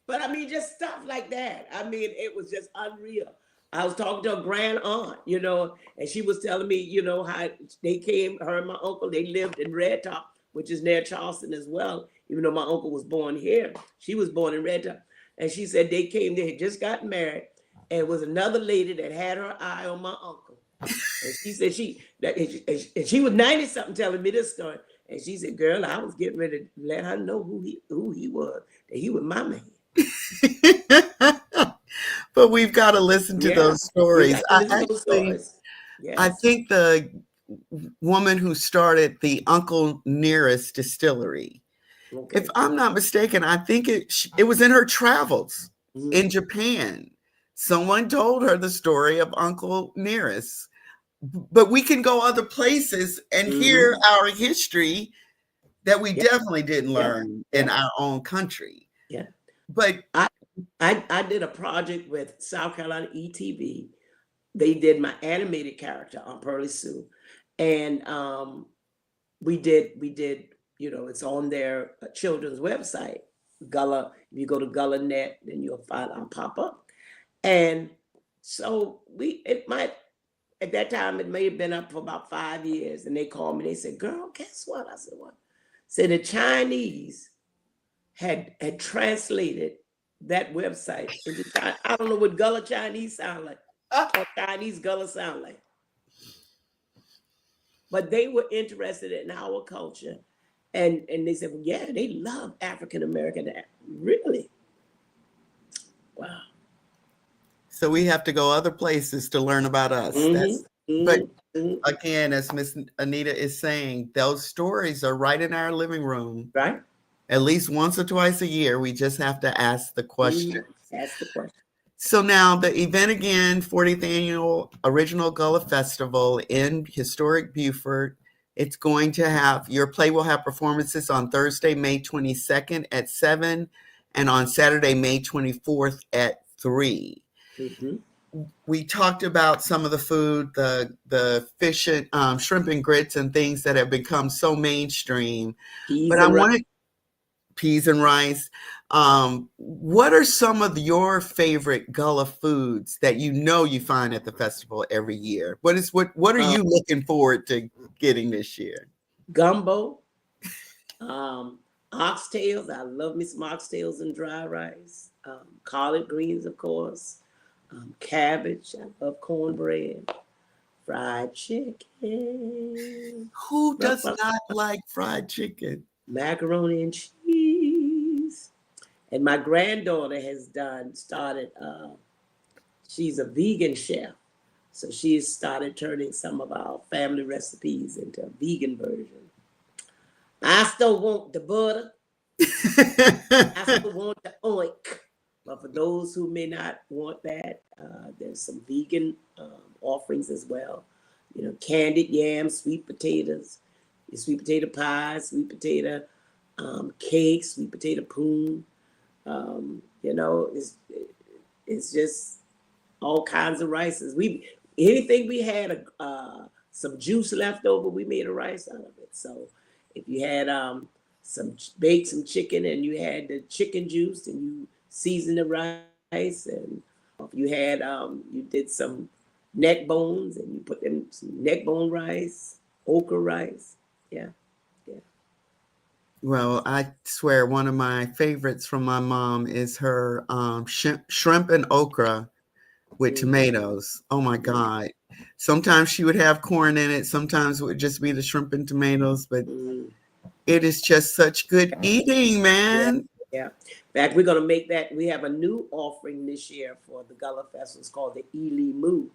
Speaker 2: But I mean, just stuff like that. I mean, it was just unreal. I was talking to a grand aunt, and she was telling me, how they came, her and my uncle, they lived in Red Top, which is near Charleston as well. Even though my uncle was born here, she was born in Red Top. And she said they came, they had just got married, and it was another lady that had her eye on my uncle. And she said she was 90-something telling me this story. And she said, girl, I was getting ready to let her know who he was, that he was my man.
Speaker 1: But we've got to listen to those stories.
Speaker 2: Yes.
Speaker 1: I think the woman who started the Uncle Nearest distillery, if I'm not mistaken, I think it was in her travels in Japan. Someone told her the story of Uncle Nearest. But we can go other places and hear our history that we definitely didn't learn in our own country.
Speaker 2: Yeah.
Speaker 1: But
Speaker 2: I did a project with South Carolina ETV. They did my animated character on Pearly Sue. And we did, it's on their children's website, Gullah. If you go to Gullah.net, then you'll find I'll pop up. And so at that time, it may have been up for about 5 years, and they called me. They said, "Girl, guess what?" I said, "What?" Said the Chinese had translated that website into China. I don't know what Gullah Chinese sound like, or Chinese Gullah sound like, but they were interested in our culture, and they said, "Well, yeah, they love African American." Really? Wow.
Speaker 1: So we have to go other places to learn about us. That's but again, as Miss Anita is saying, those stories are right in our living room.
Speaker 2: Right.
Speaker 1: At least once or twice a year. We just have to ask the question.
Speaker 2: Ask the question.
Speaker 1: So now the event again, 40th Annual Original Gullah Festival in historic Beaufort. It's going to have, your play will have performances on Thursday, May 22nd at 7, and on Saturday, May 24th at 3. We talked about some of the food, the fish and shrimp and grits and things that have become so mainstream. But I wanted peas and rice. What are some of your favorite Gullah foods that you find at the festival every year? What are you looking forward to getting this year?
Speaker 2: Gumbo, oxtails. I love me some oxtails and dry rice. Collard greens, of course. Cabbage. I love cornbread. Fried chicken.
Speaker 1: Who does not like fried chicken?
Speaker 2: Macaroni and cheese. And my granddaughter has started, she's a vegan chef. So she's started turning some of our family recipes into a vegan version. I still want the butter. I still want the oink. But for those who may not want that, there's some vegan offerings as well. Candied yams, sweet potatoes, sweet potato pie, sweet potato cake, sweet potato poon. It's just all kinds of rices. Anything we had some juice left over, we made a rice out of it. So if you had baked some chicken and you had the chicken juice and you seasoned the rice, and if you had you did some neck bones and you put them some neck bone rice, okra rice. Yeah.
Speaker 1: Well, I swear one of my favorites from my mom is her shrimp and okra with tomatoes. Oh my God. Sometimes she would have corn in it. Sometimes it would just be the shrimp and tomatoes, but it is just such good eating, man.
Speaker 2: Yeah. In fact, we're going to make that. We have a new offering this year for the Gullah Festival. It's called the Ely Moo.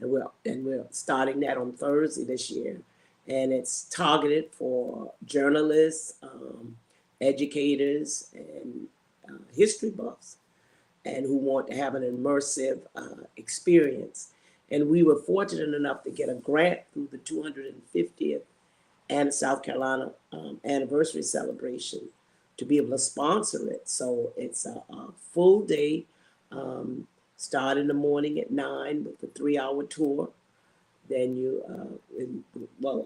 Speaker 2: And we're starting that on Thursday this year. And it's targeted for journalists, educators, and history buffs, and who want to have an immersive experience. And we were fortunate enough to get a grant through the 250th and South Carolina anniversary celebration to be able to sponsor it. So it's a full day, start in the morning at 9 with a 3-hour tour. Then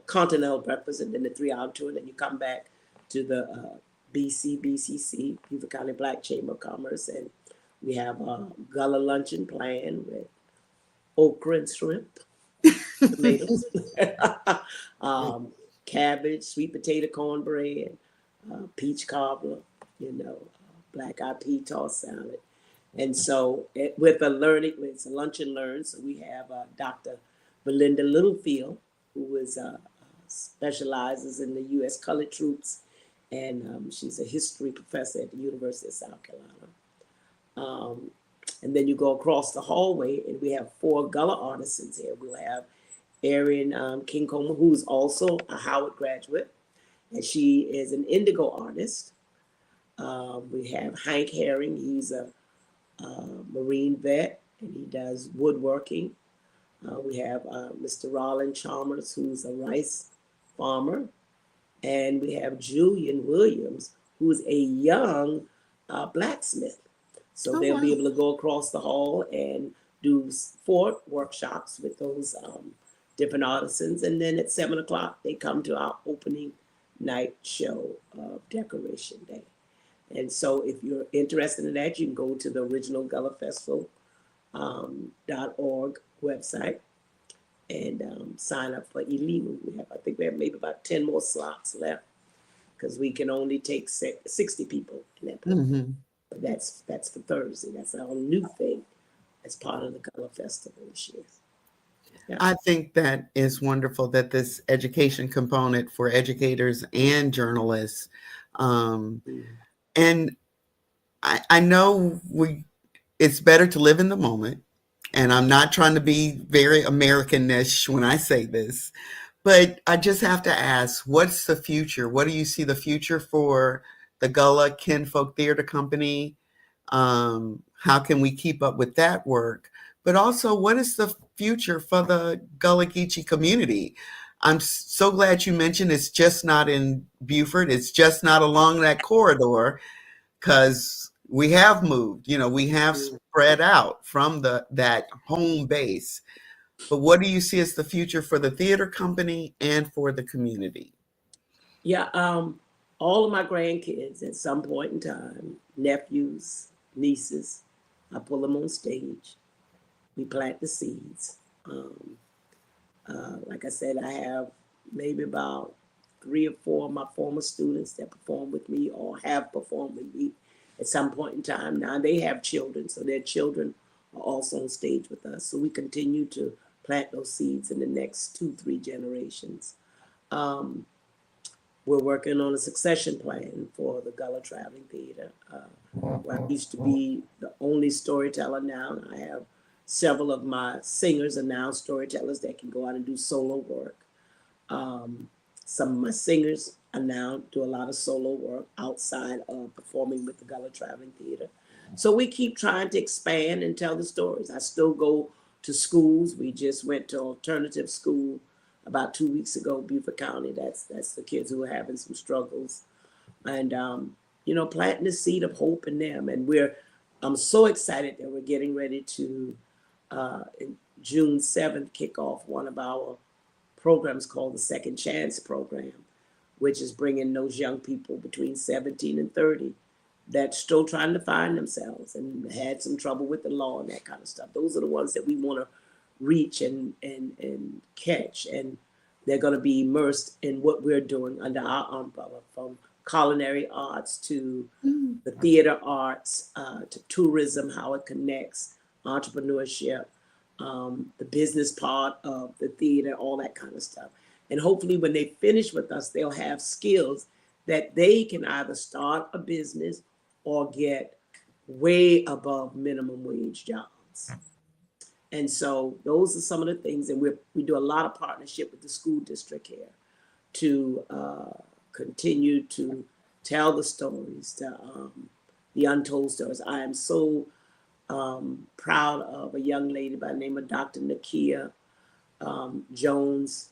Speaker 2: continental breakfast, and then the 3-hour tour. Then you come back to the BCC, Beaufort County Black Chamber of Commerce, and we have a Gullah luncheon planned with okra and shrimp, tomatoes, cabbage, sweet potato cornbread, peach cobbler, black-eyed pea tossed salad. And so it's a lunch and learn. So we have Dr. Belinda Littlefield, who specializes in the U.S. colored troops, and she's a history professor at the University of South Carolina. And then you go across the hallway, and we have 4 Gullah artisans here. We'll have Erin Kincomber, who's also a Howard graduate, and she is an indigo artist. We have Hank Herring. He's a Marine vet, and he does woodworking. We have Mr. Rollin Chalmers, who's a rice farmer. And we have Julian Williams, who's a young blacksmith. So they'll be able to go across the hall and do 4 workshops with those different artisans. And then at 7 o'clock, they come to our opening night show of Decoration Day. And so if you're interested in that, you can go to the original Gullah Festival .org website and sign up for illegal. I think we have maybe about 10 more slots left because we can only take 60 people in that program.
Speaker 1: Mm-hmm.
Speaker 2: But that's for Thursday. That's our new thing as part of the Gullah Festival this year. Yeah.
Speaker 1: I think that is wonderful that this education component for educators and journalists, and I know it's better to live in the moment, and I'm not trying to be very Americanish when I say this, but I just have to ask, what's the future? What do you see the future for the Gullah Kinfolk Theater Company? How can we keep up with that work? But also, what is the future for the Gullah Geechee community? I'm so glad you mentioned it's just not in Beaufort. It's just not along that corridor, because we have moved. We have spread out from that home base. But what do you see as the future for the theater company and for the community?
Speaker 2: Yeah, all of my grandkids at some point in time, nephews, nieces, I pull them on stage. We plant the seeds. Like I said, I have maybe about 3 or 4 of my former students that perform with me or have performed with me at some point in time. Now they have children, so their children are also on stage with us. So we continue to plant those seeds in the next 2, 3 generations. We're working on a succession plan for the Gullah Traveling Theater. Where I used to be the only storyteller now. I have several of my singers are now storytellers that can go out and do solo work. Some of my singers are now do a lot of solo work outside of performing with the Gullah Traveling Theater. So we keep trying to expand and tell the stories. I still go to schools. We just went to alternative school about 2 weeks ago, Beaufort County. That's the kids who are having some struggles, and planting the seed of hope in them. And I'm so excited that we're getting ready to June 7th kick off one of our programs called the Second Chance Program, which is bringing those young people between 17 and 30 that's still trying to find themselves and had some trouble with the law and that kind of stuff. Those are the ones that we want to reach and catch, and they're going to be immersed in what we're doing under our umbrella, from culinary arts to the theater arts, to tourism, how it connects, entrepreneurship, the business part of the theater, all that kind of stuff. And hopefully when they finish with us, they'll have skills that they can either start a business or get way above minimum wage jobs. And so those are some of the things, and we do a lot of partnership with the school district here to continue to tell the stories, the untold stories. I am so proud of a young lady by the name of Dr. Nakia Jones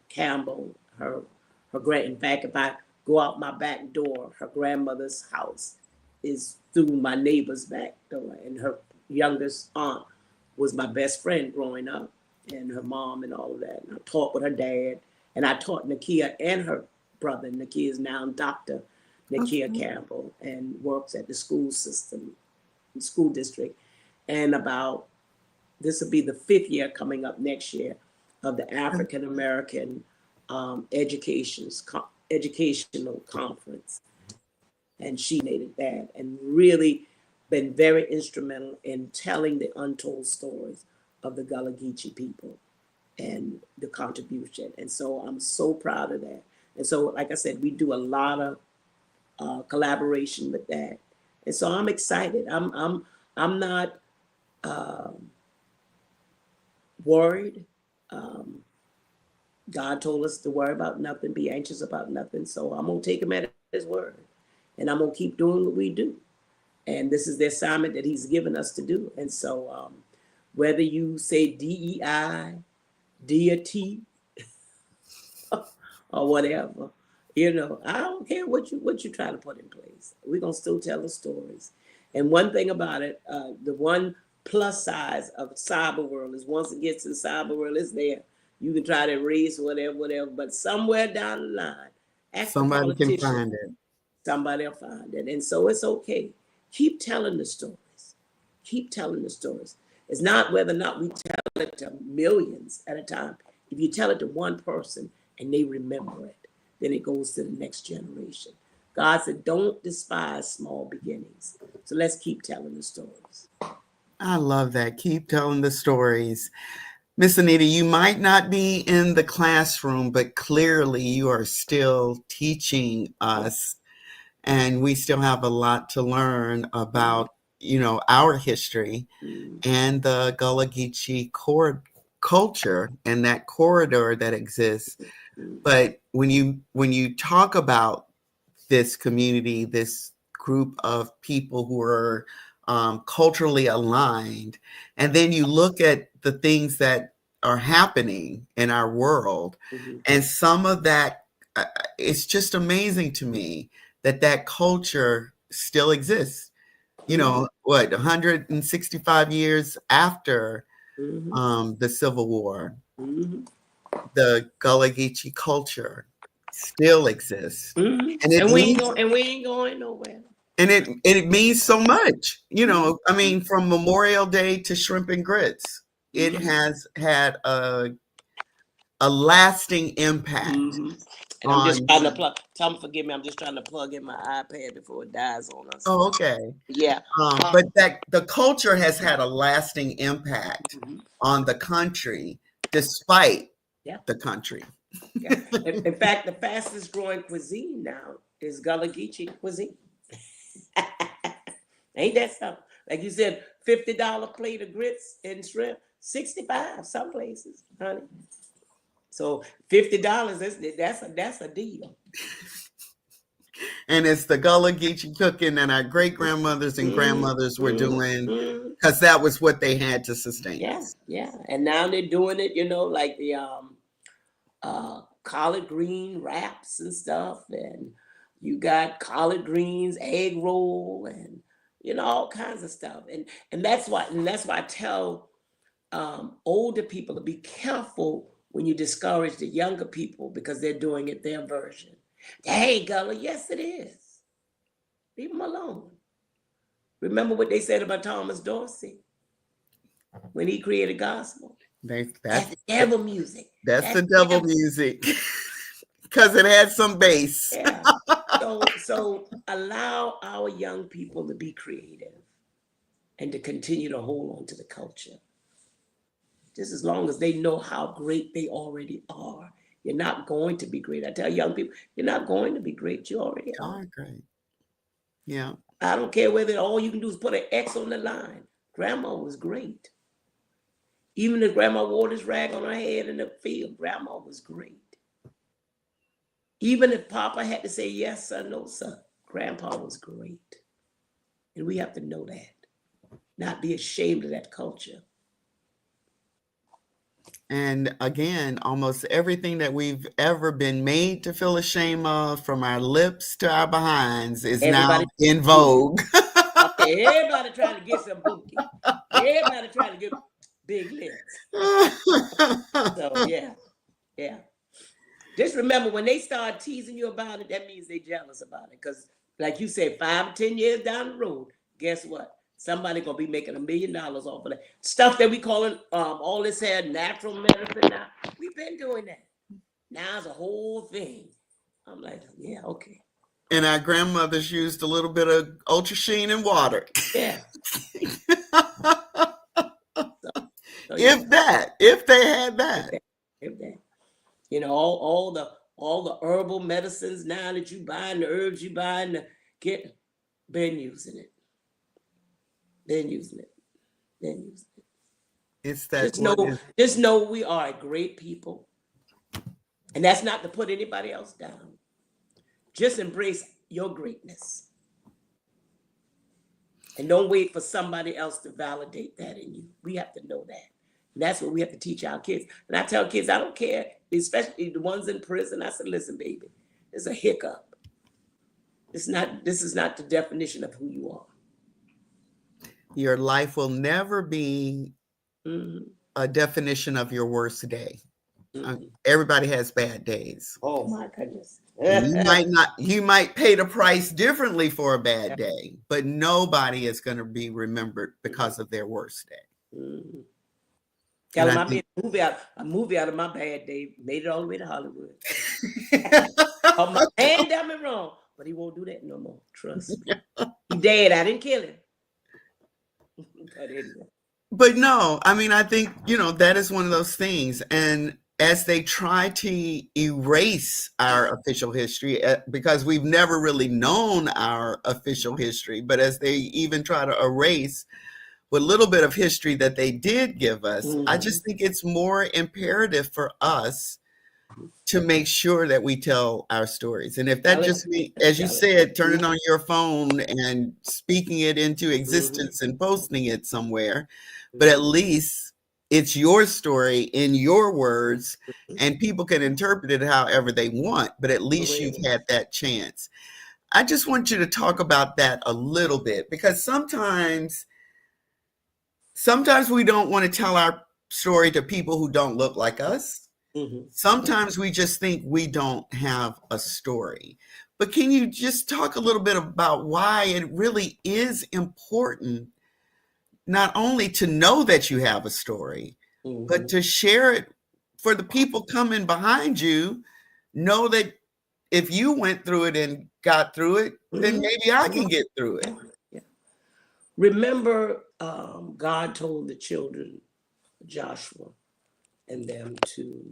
Speaker 2: Campbell. In fact, if I go out my back door, her grandmother's house is through my neighbor's back door, and her youngest aunt was my best friend growing up, and her mom and all of that. And I taught with her dad, and I taught Nakia and her brother. Nakia is now Dr. Nakia Campbell and works at the school district. And this will be the 5th year coming up next year of the African American educational conference. And she made that and really been very instrumental in telling the untold stories of the Gullah Geechee people and the contribution. And so I'm so proud of that. And so, like I said, we do a lot of collaboration with that. And so I'm excited. I'm not worried. God told us to worry about nothing, be anxious about nothing. So I'm gonna take him at his word, and I'm gonna keep doing what we do. And this is the assignment that he's given us to do. And so whether you say DEI, D or T, or whatever, I don't care what you try to put in place. We're gonna still tell the stories. And one thing about it, the one plus size of cyber world is once it gets to the cyber world, it's there. You can try to erase whatever, but somewhere down the line, ask the
Speaker 1: Somebody can
Speaker 2: politician,
Speaker 1: find it.
Speaker 2: somebody will find it. And so it's okay. Keep telling the stories. Keep telling the stories. It's not whether or not we tell it to millions at a time. If you tell it to one person and they remember it, then it goes to the next generation. God said, don't despise small beginnings. So let's keep telling the stories.
Speaker 1: I love that. Keep telling the stories. Miss Anita, you might not be in the classroom, but clearly you are still teaching us, and we still have a lot to learn about, our history and the Gullah Geechee culture and that corridor that exists. But when you talk about this community, this group of people who are culturally aligned, and then you look at the things that are happening in our world, and some of that, it's just amazing to me that culture still exists. 165 years after the Civil War, the Gullah Geechee culture still exists, and
Speaker 2: we ain't going nowhere.
Speaker 1: And it means so much, I mean, from Memorial Day to Shrimp and Grits, it has had a lasting impact.
Speaker 2: And I'm just trying to plug. Tell them, forgive me. I'm just trying to plug in my iPad before it dies on us.
Speaker 1: Oh, okay.
Speaker 2: Yeah.
Speaker 1: But that the culture has had a lasting impact on the country, despite the country.
Speaker 2: Yeah. In fact, the fastest growing cuisine now is Gullah Geechee cuisine. Ain't that something? Like you said, $50 plate of grits and shrimp, 65 some places, honey. So $50, that's a deal.
Speaker 1: And it's the Gullah Geechee cooking that our great grandmothers and grandmothers were doing, because that was what they had to sustain.
Speaker 2: Yeah. And now they're doing it, like the collard green wraps and stuff, and you got collard greens, egg roll, and all kinds of stuff. And that's why I tell older people to be careful when you discourage the younger people, because they're doing it their version. Hey, Gullah, yes it is. Leave them alone. Remember what they said about Thomas Dorsey when he created gospel? That's devil music.
Speaker 1: That's the devil music. Because it had some bass.
Speaker 2: Yeah. So allow our young people to be creative and to continue to hold on to the culture. Just as long as they know how great they already are. You're not going to be great. I tell young people, you're not going to be great. You already are.
Speaker 1: Great. Yeah.
Speaker 2: I don't care whether all you can do is put an X on the line. Grandma was great. Even if Grandma wore this rag on her head in the field, Grandma was great. Even if Papa had to say yes, sir, no, sir, Grandpa was great. And we have to know that. Not be ashamed of that culture.
Speaker 1: And again, almost everything that we've ever been made to feel ashamed of, from our lips to our behinds, is now in vogue.
Speaker 2: Everybody trying to get some bookie. Everybody trying to get big lips. So yeah. Just remember, when they start teasing you about it, that means they're jealous about it. Because like you said, 5 or 10 years down the road, guess what? Somebody gonna be making $1 million off of that stuff that we call it all this here natural medicine. Now we've been doing that. Now it's a whole thing. I'm like, yeah, okay.
Speaker 1: And our grandmothers used a little bit of Ultra Sheen and water.
Speaker 2: Yeah.
Speaker 1: If they had that.
Speaker 2: If that. All the herbal medicines now that you buy, and the herbs you buy, and been using it.
Speaker 1: It's that.
Speaker 2: Just know we are a great people. And that's not to put anybody else down. Just embrace your greatness. And don't wait for somebody else to validate that in you. We have to know that. And that's what we have to teach our kids. And I tell kids, I don't care, especially the ones in prison. I said, listen, baby, it's a hiccup. This is not the definition of who you are.
Speaker 1: Your life will never be a definition of your worst day. Everybody has bad days.
Speaker 2: Oh my goodness.
Speaker 1: You might pay the price differently for a bad day, but nobody is going to be remembered because of their worst day.
Speaker 2: Mm-hmm. Tell
Speaker 1: And
Speaker 2: him
Speaker 1: I
Speaker 2: I made
Speaker 1: think
Speaker 2: a movie out of my bad day, made it all the way to Hollywood. Oh, my man done me wrong, but he won't do that no more. Trust me. He dead. I didn't kill him. But anyway.
Speaker 1: But no, I mean, I think, that is one of those things. And as they try to erase our official history, because we've never really known our official history, but as they even try to erase what little bit of history that they did give us, I
Speaker 2: Mm-hmm.
Speaker 1: just think it's more imperative for us to make sure that we tell our stories. And if that
Speaker 2: Tell it.
Speaker 1: just means, as you
Speaker 2: Tell it.
Speaker 1: said, turning on your phone and speaking it into existence and posting it somewhere, but at least it's your story in your words, and people can interpret it however they want, but at least you've had that chance. I just want you to talk about that a little bit, because sometimes we don't want to tell our story to people who don't look like us.
Speaker 2: Mm-hmm.
Speaker 1: Sometimes we just think we don't have a story. But can you just talk a little bit about why it really is important not only to know that you have a story, but to share it for the people coming behind you? Know that if you went through it and got through it, then maybe I can get through it.
Speaker 2: Yeah. Remember, God told the children, Joshua and them, to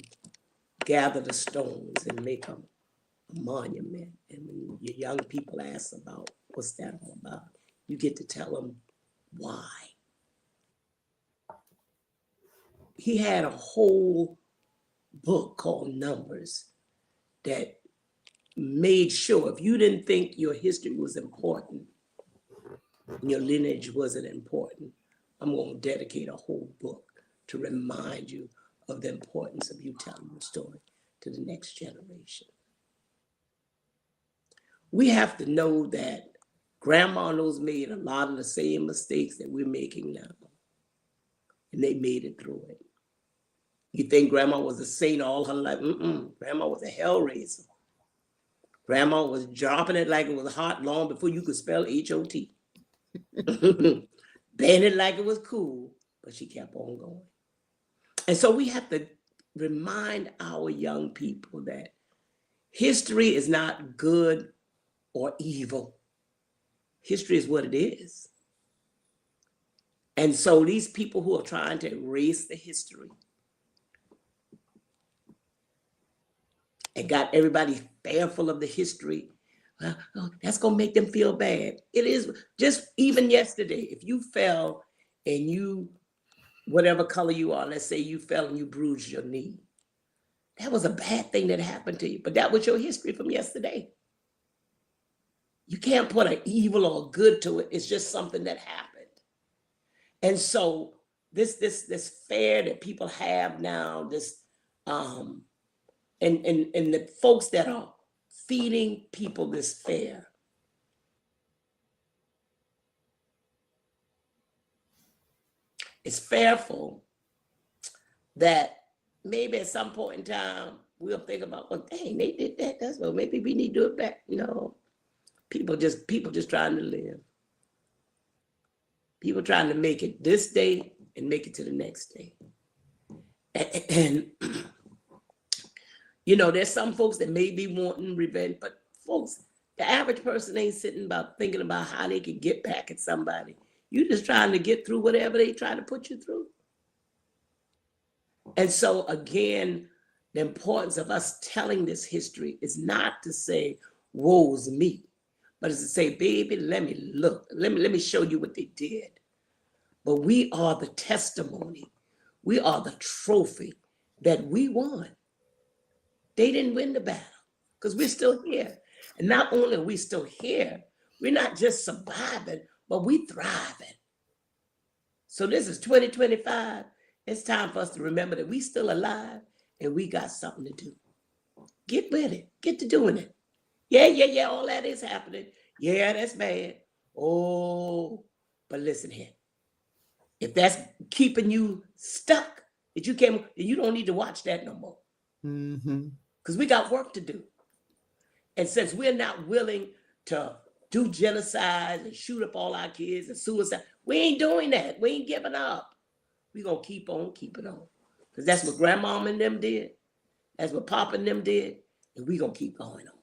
Speaker 2: gather the stones and make a monument. And when your young people ask about what's that all about, you get to tell them why. He had a whole book called Numbers that made sure if you didn't think your history was important and your lineage wasn't important, I'm going to dedicate a whole book to remind you of the importance of you telling the story to the next generation. We have to know that grandma knows made a lot of the same mistakes that we're making now, and they made it through it. You think grandma was a saint all her life? Grandma was a hellraiser. Grandma was dropping it like it was hot long before you could spell H-O-T. Banned it like it was cool, but she kept on going. And so we have to remind our young people that history is not good or evil. History is what it is. And so these people who are trying to erase the history and got everybody fearful of the history, that's going to make them feel bad. It is just even yesterday, if you fell and you, whatever color you are, let's say you fell and you bruised your knee. That was a bad thing that happened to you, but that was your history from yesterday. You can't put an evil or a good to it. It's just something that happened. And so this fear that people have now, and the folks that are feeding people this fear, it's fearful that maybe at some point in time we'll think about, well, dang, they did that. That's well, maybe we need to do it back. People just trying to live. People trying to make it this day and make it to the next day. And there's some folks that may be wanting revenge, but folks, the average person ain't thinking about how they can get back at somebody. You're just trying to get through whatever they try to put you through. And so again, the importance of us telling this history is not to say, woe's me, but it's to say, baby, let me look. Let me show you what they did. But we are the testimony. We are the trophy that we won. They didn't win the battle because we're still here. And not only are we still here, we're not just surviving, but we thriving. So this is 2025. It's time for us to remember that we still alive and we got something to do. Get with it. Get to doing it. Yeah, all that is happening. Yeah, that's bad. Oh, but listen here. If that's keeping you stuck, that you don't need to watch that no more. Because we got work to do. And since we're not willing to do genocide and shoot up all our kids and suicide, we ain't doing that. We ain't giving up. we're going to keep on keeping on. Because that's what Grandma and them did. That's what Papa and them did. And we're going to keep going on.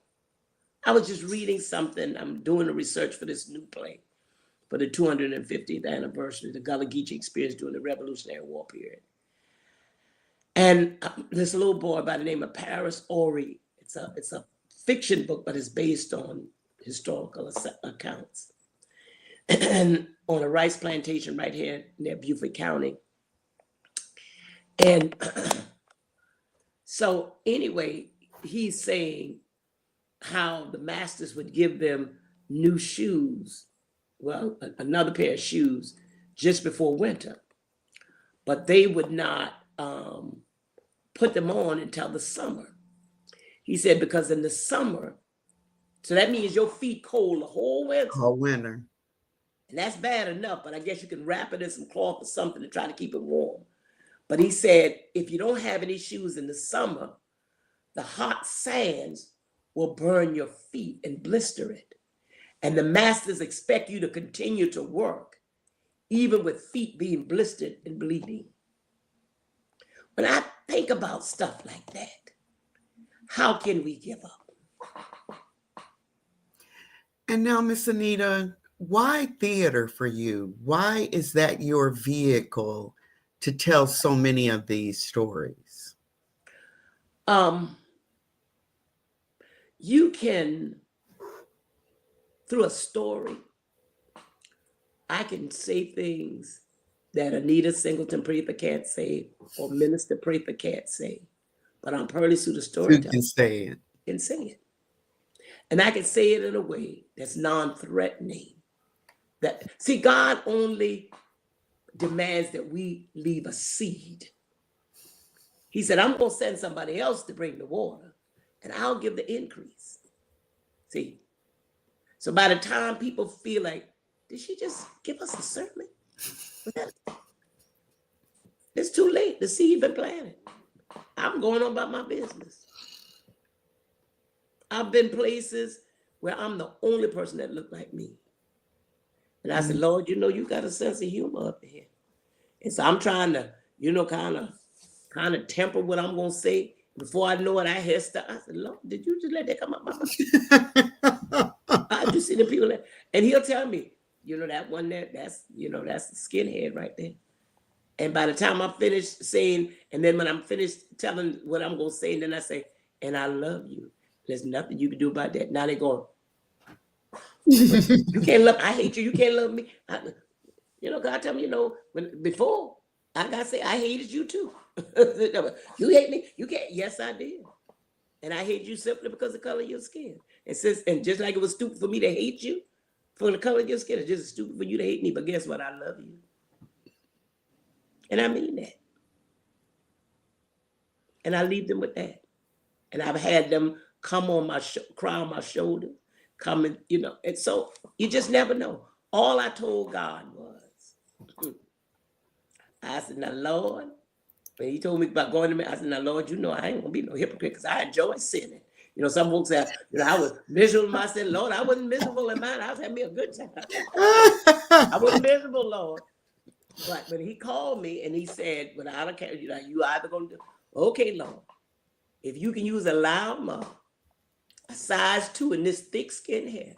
Speaker 2: I was just reading something. I'm doing the research for this new play for the 250th anniversary, the Gullah experience during the Revolutionary War period. And this little boy by the name of Paris Ori, it's a fiction book, but it's based on historical accounts. And on a rice plantation right here near Beaufort County. And so anyway, he's saying how the masters would give them new shoes, well, another pair of shoes just before winter, but they would not put them on until the summer. He said, because in the summer, so that means your feet cold the whole winter.
Speaker 1: Whole winter.
Speaker 2: And that's bad enough, but I guess you can wrap it in some cloth or something to try to keep it warm. But he said, if you don't have any shoes in the summer, the hot sands will burn your feet and blister it. And the masters expect you to continue to work, even with feet being blistered and bleeding. When I think about stuff like that, how can we give up?
Speaker 1: And now, Miss Anita, why theater for you? Why is that your vehicle to tell so many of these stories?
Speaker 2: You can, through a story, I can say things that Anita Singleton Prather can't say or Minister Prather can't say, but I'm Pearlie Sue the storyteller.
Speaker 1: You can say it.
Speaker 2: Can say it. And I can say it in a way that's non-threatening. That, see, God only demands that we leave a seed. He said, I'm going to send somebody else to bring the water, and I'll give the increase. See? So by the time people feel like, did she just give us a sermon? It's too late. The seed been planted. I'm going on about my business. I've been places where I'm the only person that looked like me. And I said, Lord, you know, you got a sense of humor up here. And so I'm trying to, you know, kind of temper what I'm going to say. Before I know it, I hear stuff. I said, Lord, did you just let that come out my mouth? I just see the people that, and he'll tell me, you know, that one there, that's the skinhead right there. And by the time I'm finished saying, and then when I'm finished telling what I'm going to say, and then I say, and I love you. There's nothing you can do about that. Now they're going, you can't love, I hate you. You can't love me. You know, God tell me, you know, before I got to say, I hated you too. You hate me? You can't. Yes, I did. And I hate you simply because of the color of your skin. And just like it was stupid for me to hate you for the color of your skin, it's just stupid for you to hate me. But guess what? I love you. And I mean that. And I leave them with that. And I've had them come on my cry on my shoulder, come and, you know, and so you just never know. All I told God was, I said, now, Lord, when he told me about going to me, I said, now, Lord, you know, I ain't gonna be no hypocrite because I enjoy sinning. You know, some folks say, you know, I was miserable. I said, Lord, I wasn't miserable in mine. I was having me a good time. I wasn't miserable, Lord. But when he called me and he said, without a care, you know, you either gonna do, okay, Lord, if you can use a loud mouth, a size 2 in this thick skin hair,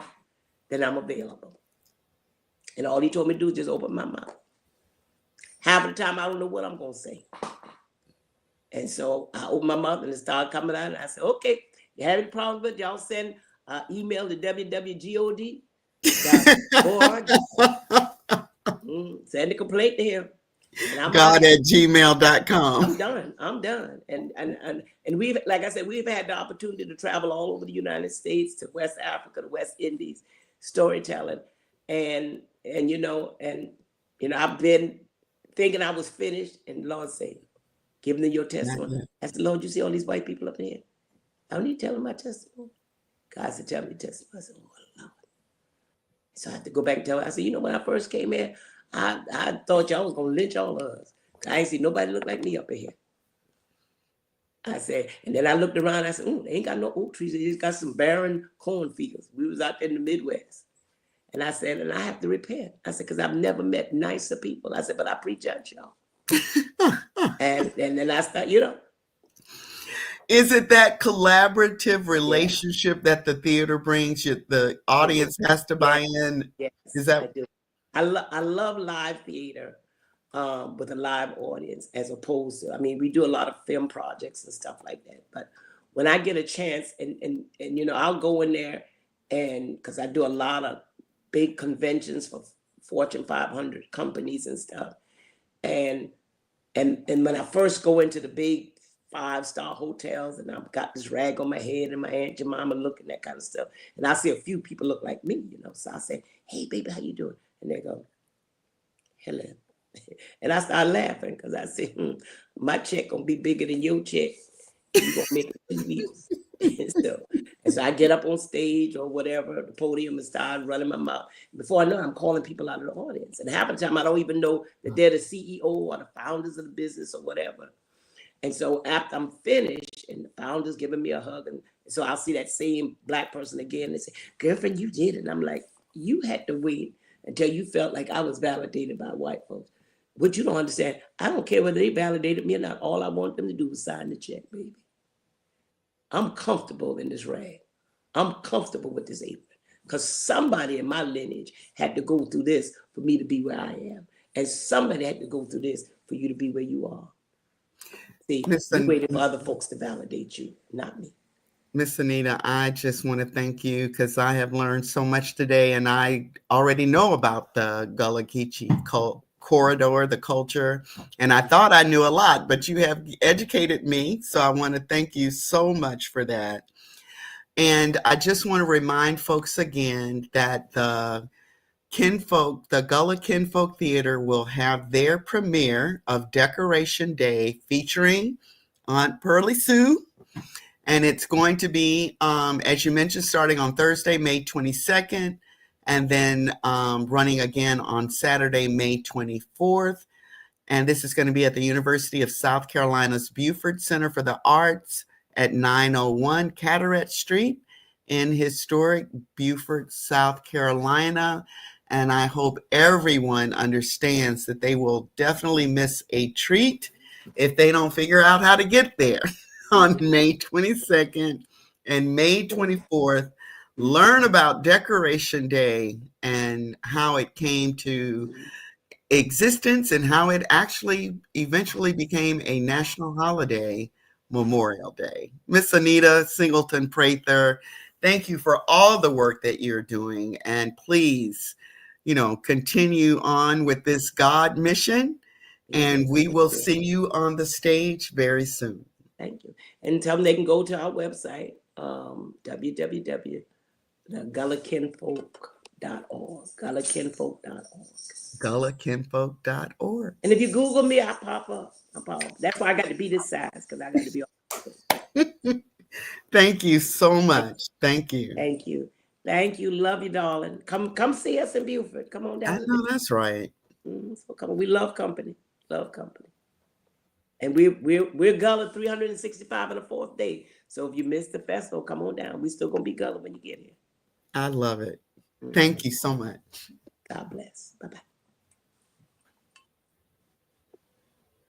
Speaker 2: then I'm available. And all he told me to do is just open my mouth. Half of the time, I don't know what I'm going to say. And so I opened my mouth and it started coming out. And I said, okay, you have any problems with it? Y'all send email to www.god.org. Send a complaint to him. And
Speaker 1: God@gmail.com.
Speaker 2: I'm done. And we've, like I said, we've had the opportunity to travel all over the United States, to West Africa, to West Indies, storytelling. And I've been thinking I was finished, and the Lord said, give them your testimony. I said, Lord, you see all these white people up here? I don't need to tell them my testimony. God said, tell me your testimony. I said, oh, Lord. So I had to go back and tell her. I said, you know, when I first came here, I thought y'all was going to lynch all of us. I ain't see nobody look like me up in here. I said, and then I looked around, I said, they ain't got no oak trees. They just got some barren cornfields. We was out there in the Midwest. And I said, and I have to repent. I said, because I've never met nicer people. I said, but I prejudge y'all. And then I start, you know,
Speaker 1: Is it that collaborative
Speaker 2: yeah,
Speaker 1: relationship that the theater brings? The
Speaker 2: I do.
Speaker 1: audience has to
Speaker 2: Yeah,
Speaker 1: buy in. Is
Speaker 2: yes, I
Speaker 1: that
Speaker 2: do. I love live theater with a live audience as opposed to, I mean, we do a lot of film projects and stuff like that. But when I get a chance and you know, I'll go in there and because I do a lot of big conventions for Fortune 500 companies and stuff. And and when I first go into the big 5-star hotels and I've got this rag on my head and my Aunt Jemima looking, that kind of stuff. And I see a few people look like me, you know. So I say, hey baby, how you doing? And they go, hello. And I start laughing because I say, my check gonna be bigger than your check, and you're gonna make it 2 weeks. And so I get up on stage or whatever, the podium, and start running my mouth. Before I know it, I'm calling people out of the audience. And half the time I don't even know that they're the CEO or the founders of the business or whatever. And so after I'm finished and the founder's giving me a hug, and so I'll see that same black person again. They say, girlfriend, you did it. And I'm like, you had to wait until you felt like I was validated by white folks. What you don't understand, I don't care whether they validated me or not. All I want them to do is sign the check, baby. I'm comfortable in this rag. I'm comfortable with this apron. Because somebody in my lineage had to go through this for me to be where I am. And somebody had to go through this for you to be where you are. See, you waited for other folks to validate you, not me.
Speaker 1: Miss Anita, I just want to thank you because I have learned so much today, and I already know about the Gullah Geechee corridor, the culture, and I thought I knew a lot, but you have educated me, so I want to thank you so much for that. And I just want to remind folks again that the Gullah Kinfolk Theater will have their premiere of Decoration Day featuring Aunt Pearlie Sue. And it's going to be, as you mentioned, starting on Thursday, May 22nd, and then running again on Saturday, May 24th. And this is going to be at the University of South Carolina's Beaufort Center for the Arts at 901 Cataract Street in historic Beaufort, South Carolina. And I hope everyone understands that they will definitely miss a treat if they don't figure out how to get there on May 22nd and May 24th. Learn about Decoration Day and how it came to existence and how it actually eventually became a national holiday, Memorial Day. Miss Anita Singleton Prather, thank you for all the work that you're doing. And please, continue on with this God mission. And we will see you on the stage very soon.
Speaker 2: Thank you. And tell them they can go to our website, www.gullahkinfolk.org. Gullahkinfolk.org.
Speaker 1: GullahKinfolk.org.
Speaker 2: And if you Google me, I pop up. That's why I got to be this size, because I got to be all.
Speaker 1: Thank you so much. Thank you.
Speaker 2: Thank you. Thank you. Love you, darling. Come see us in Beaufort. Come on down.
Speaker 1: I know that's right.
Speaker 2: So come on. We love company. Love company. And we're Gullah 365 and the fourth day. So if you missed the festival, come on down. We still gonna be Gullah when you get here.
Speaker 1: I love it. Thank you so much.
Speaker 2: God bless. Bye-bye.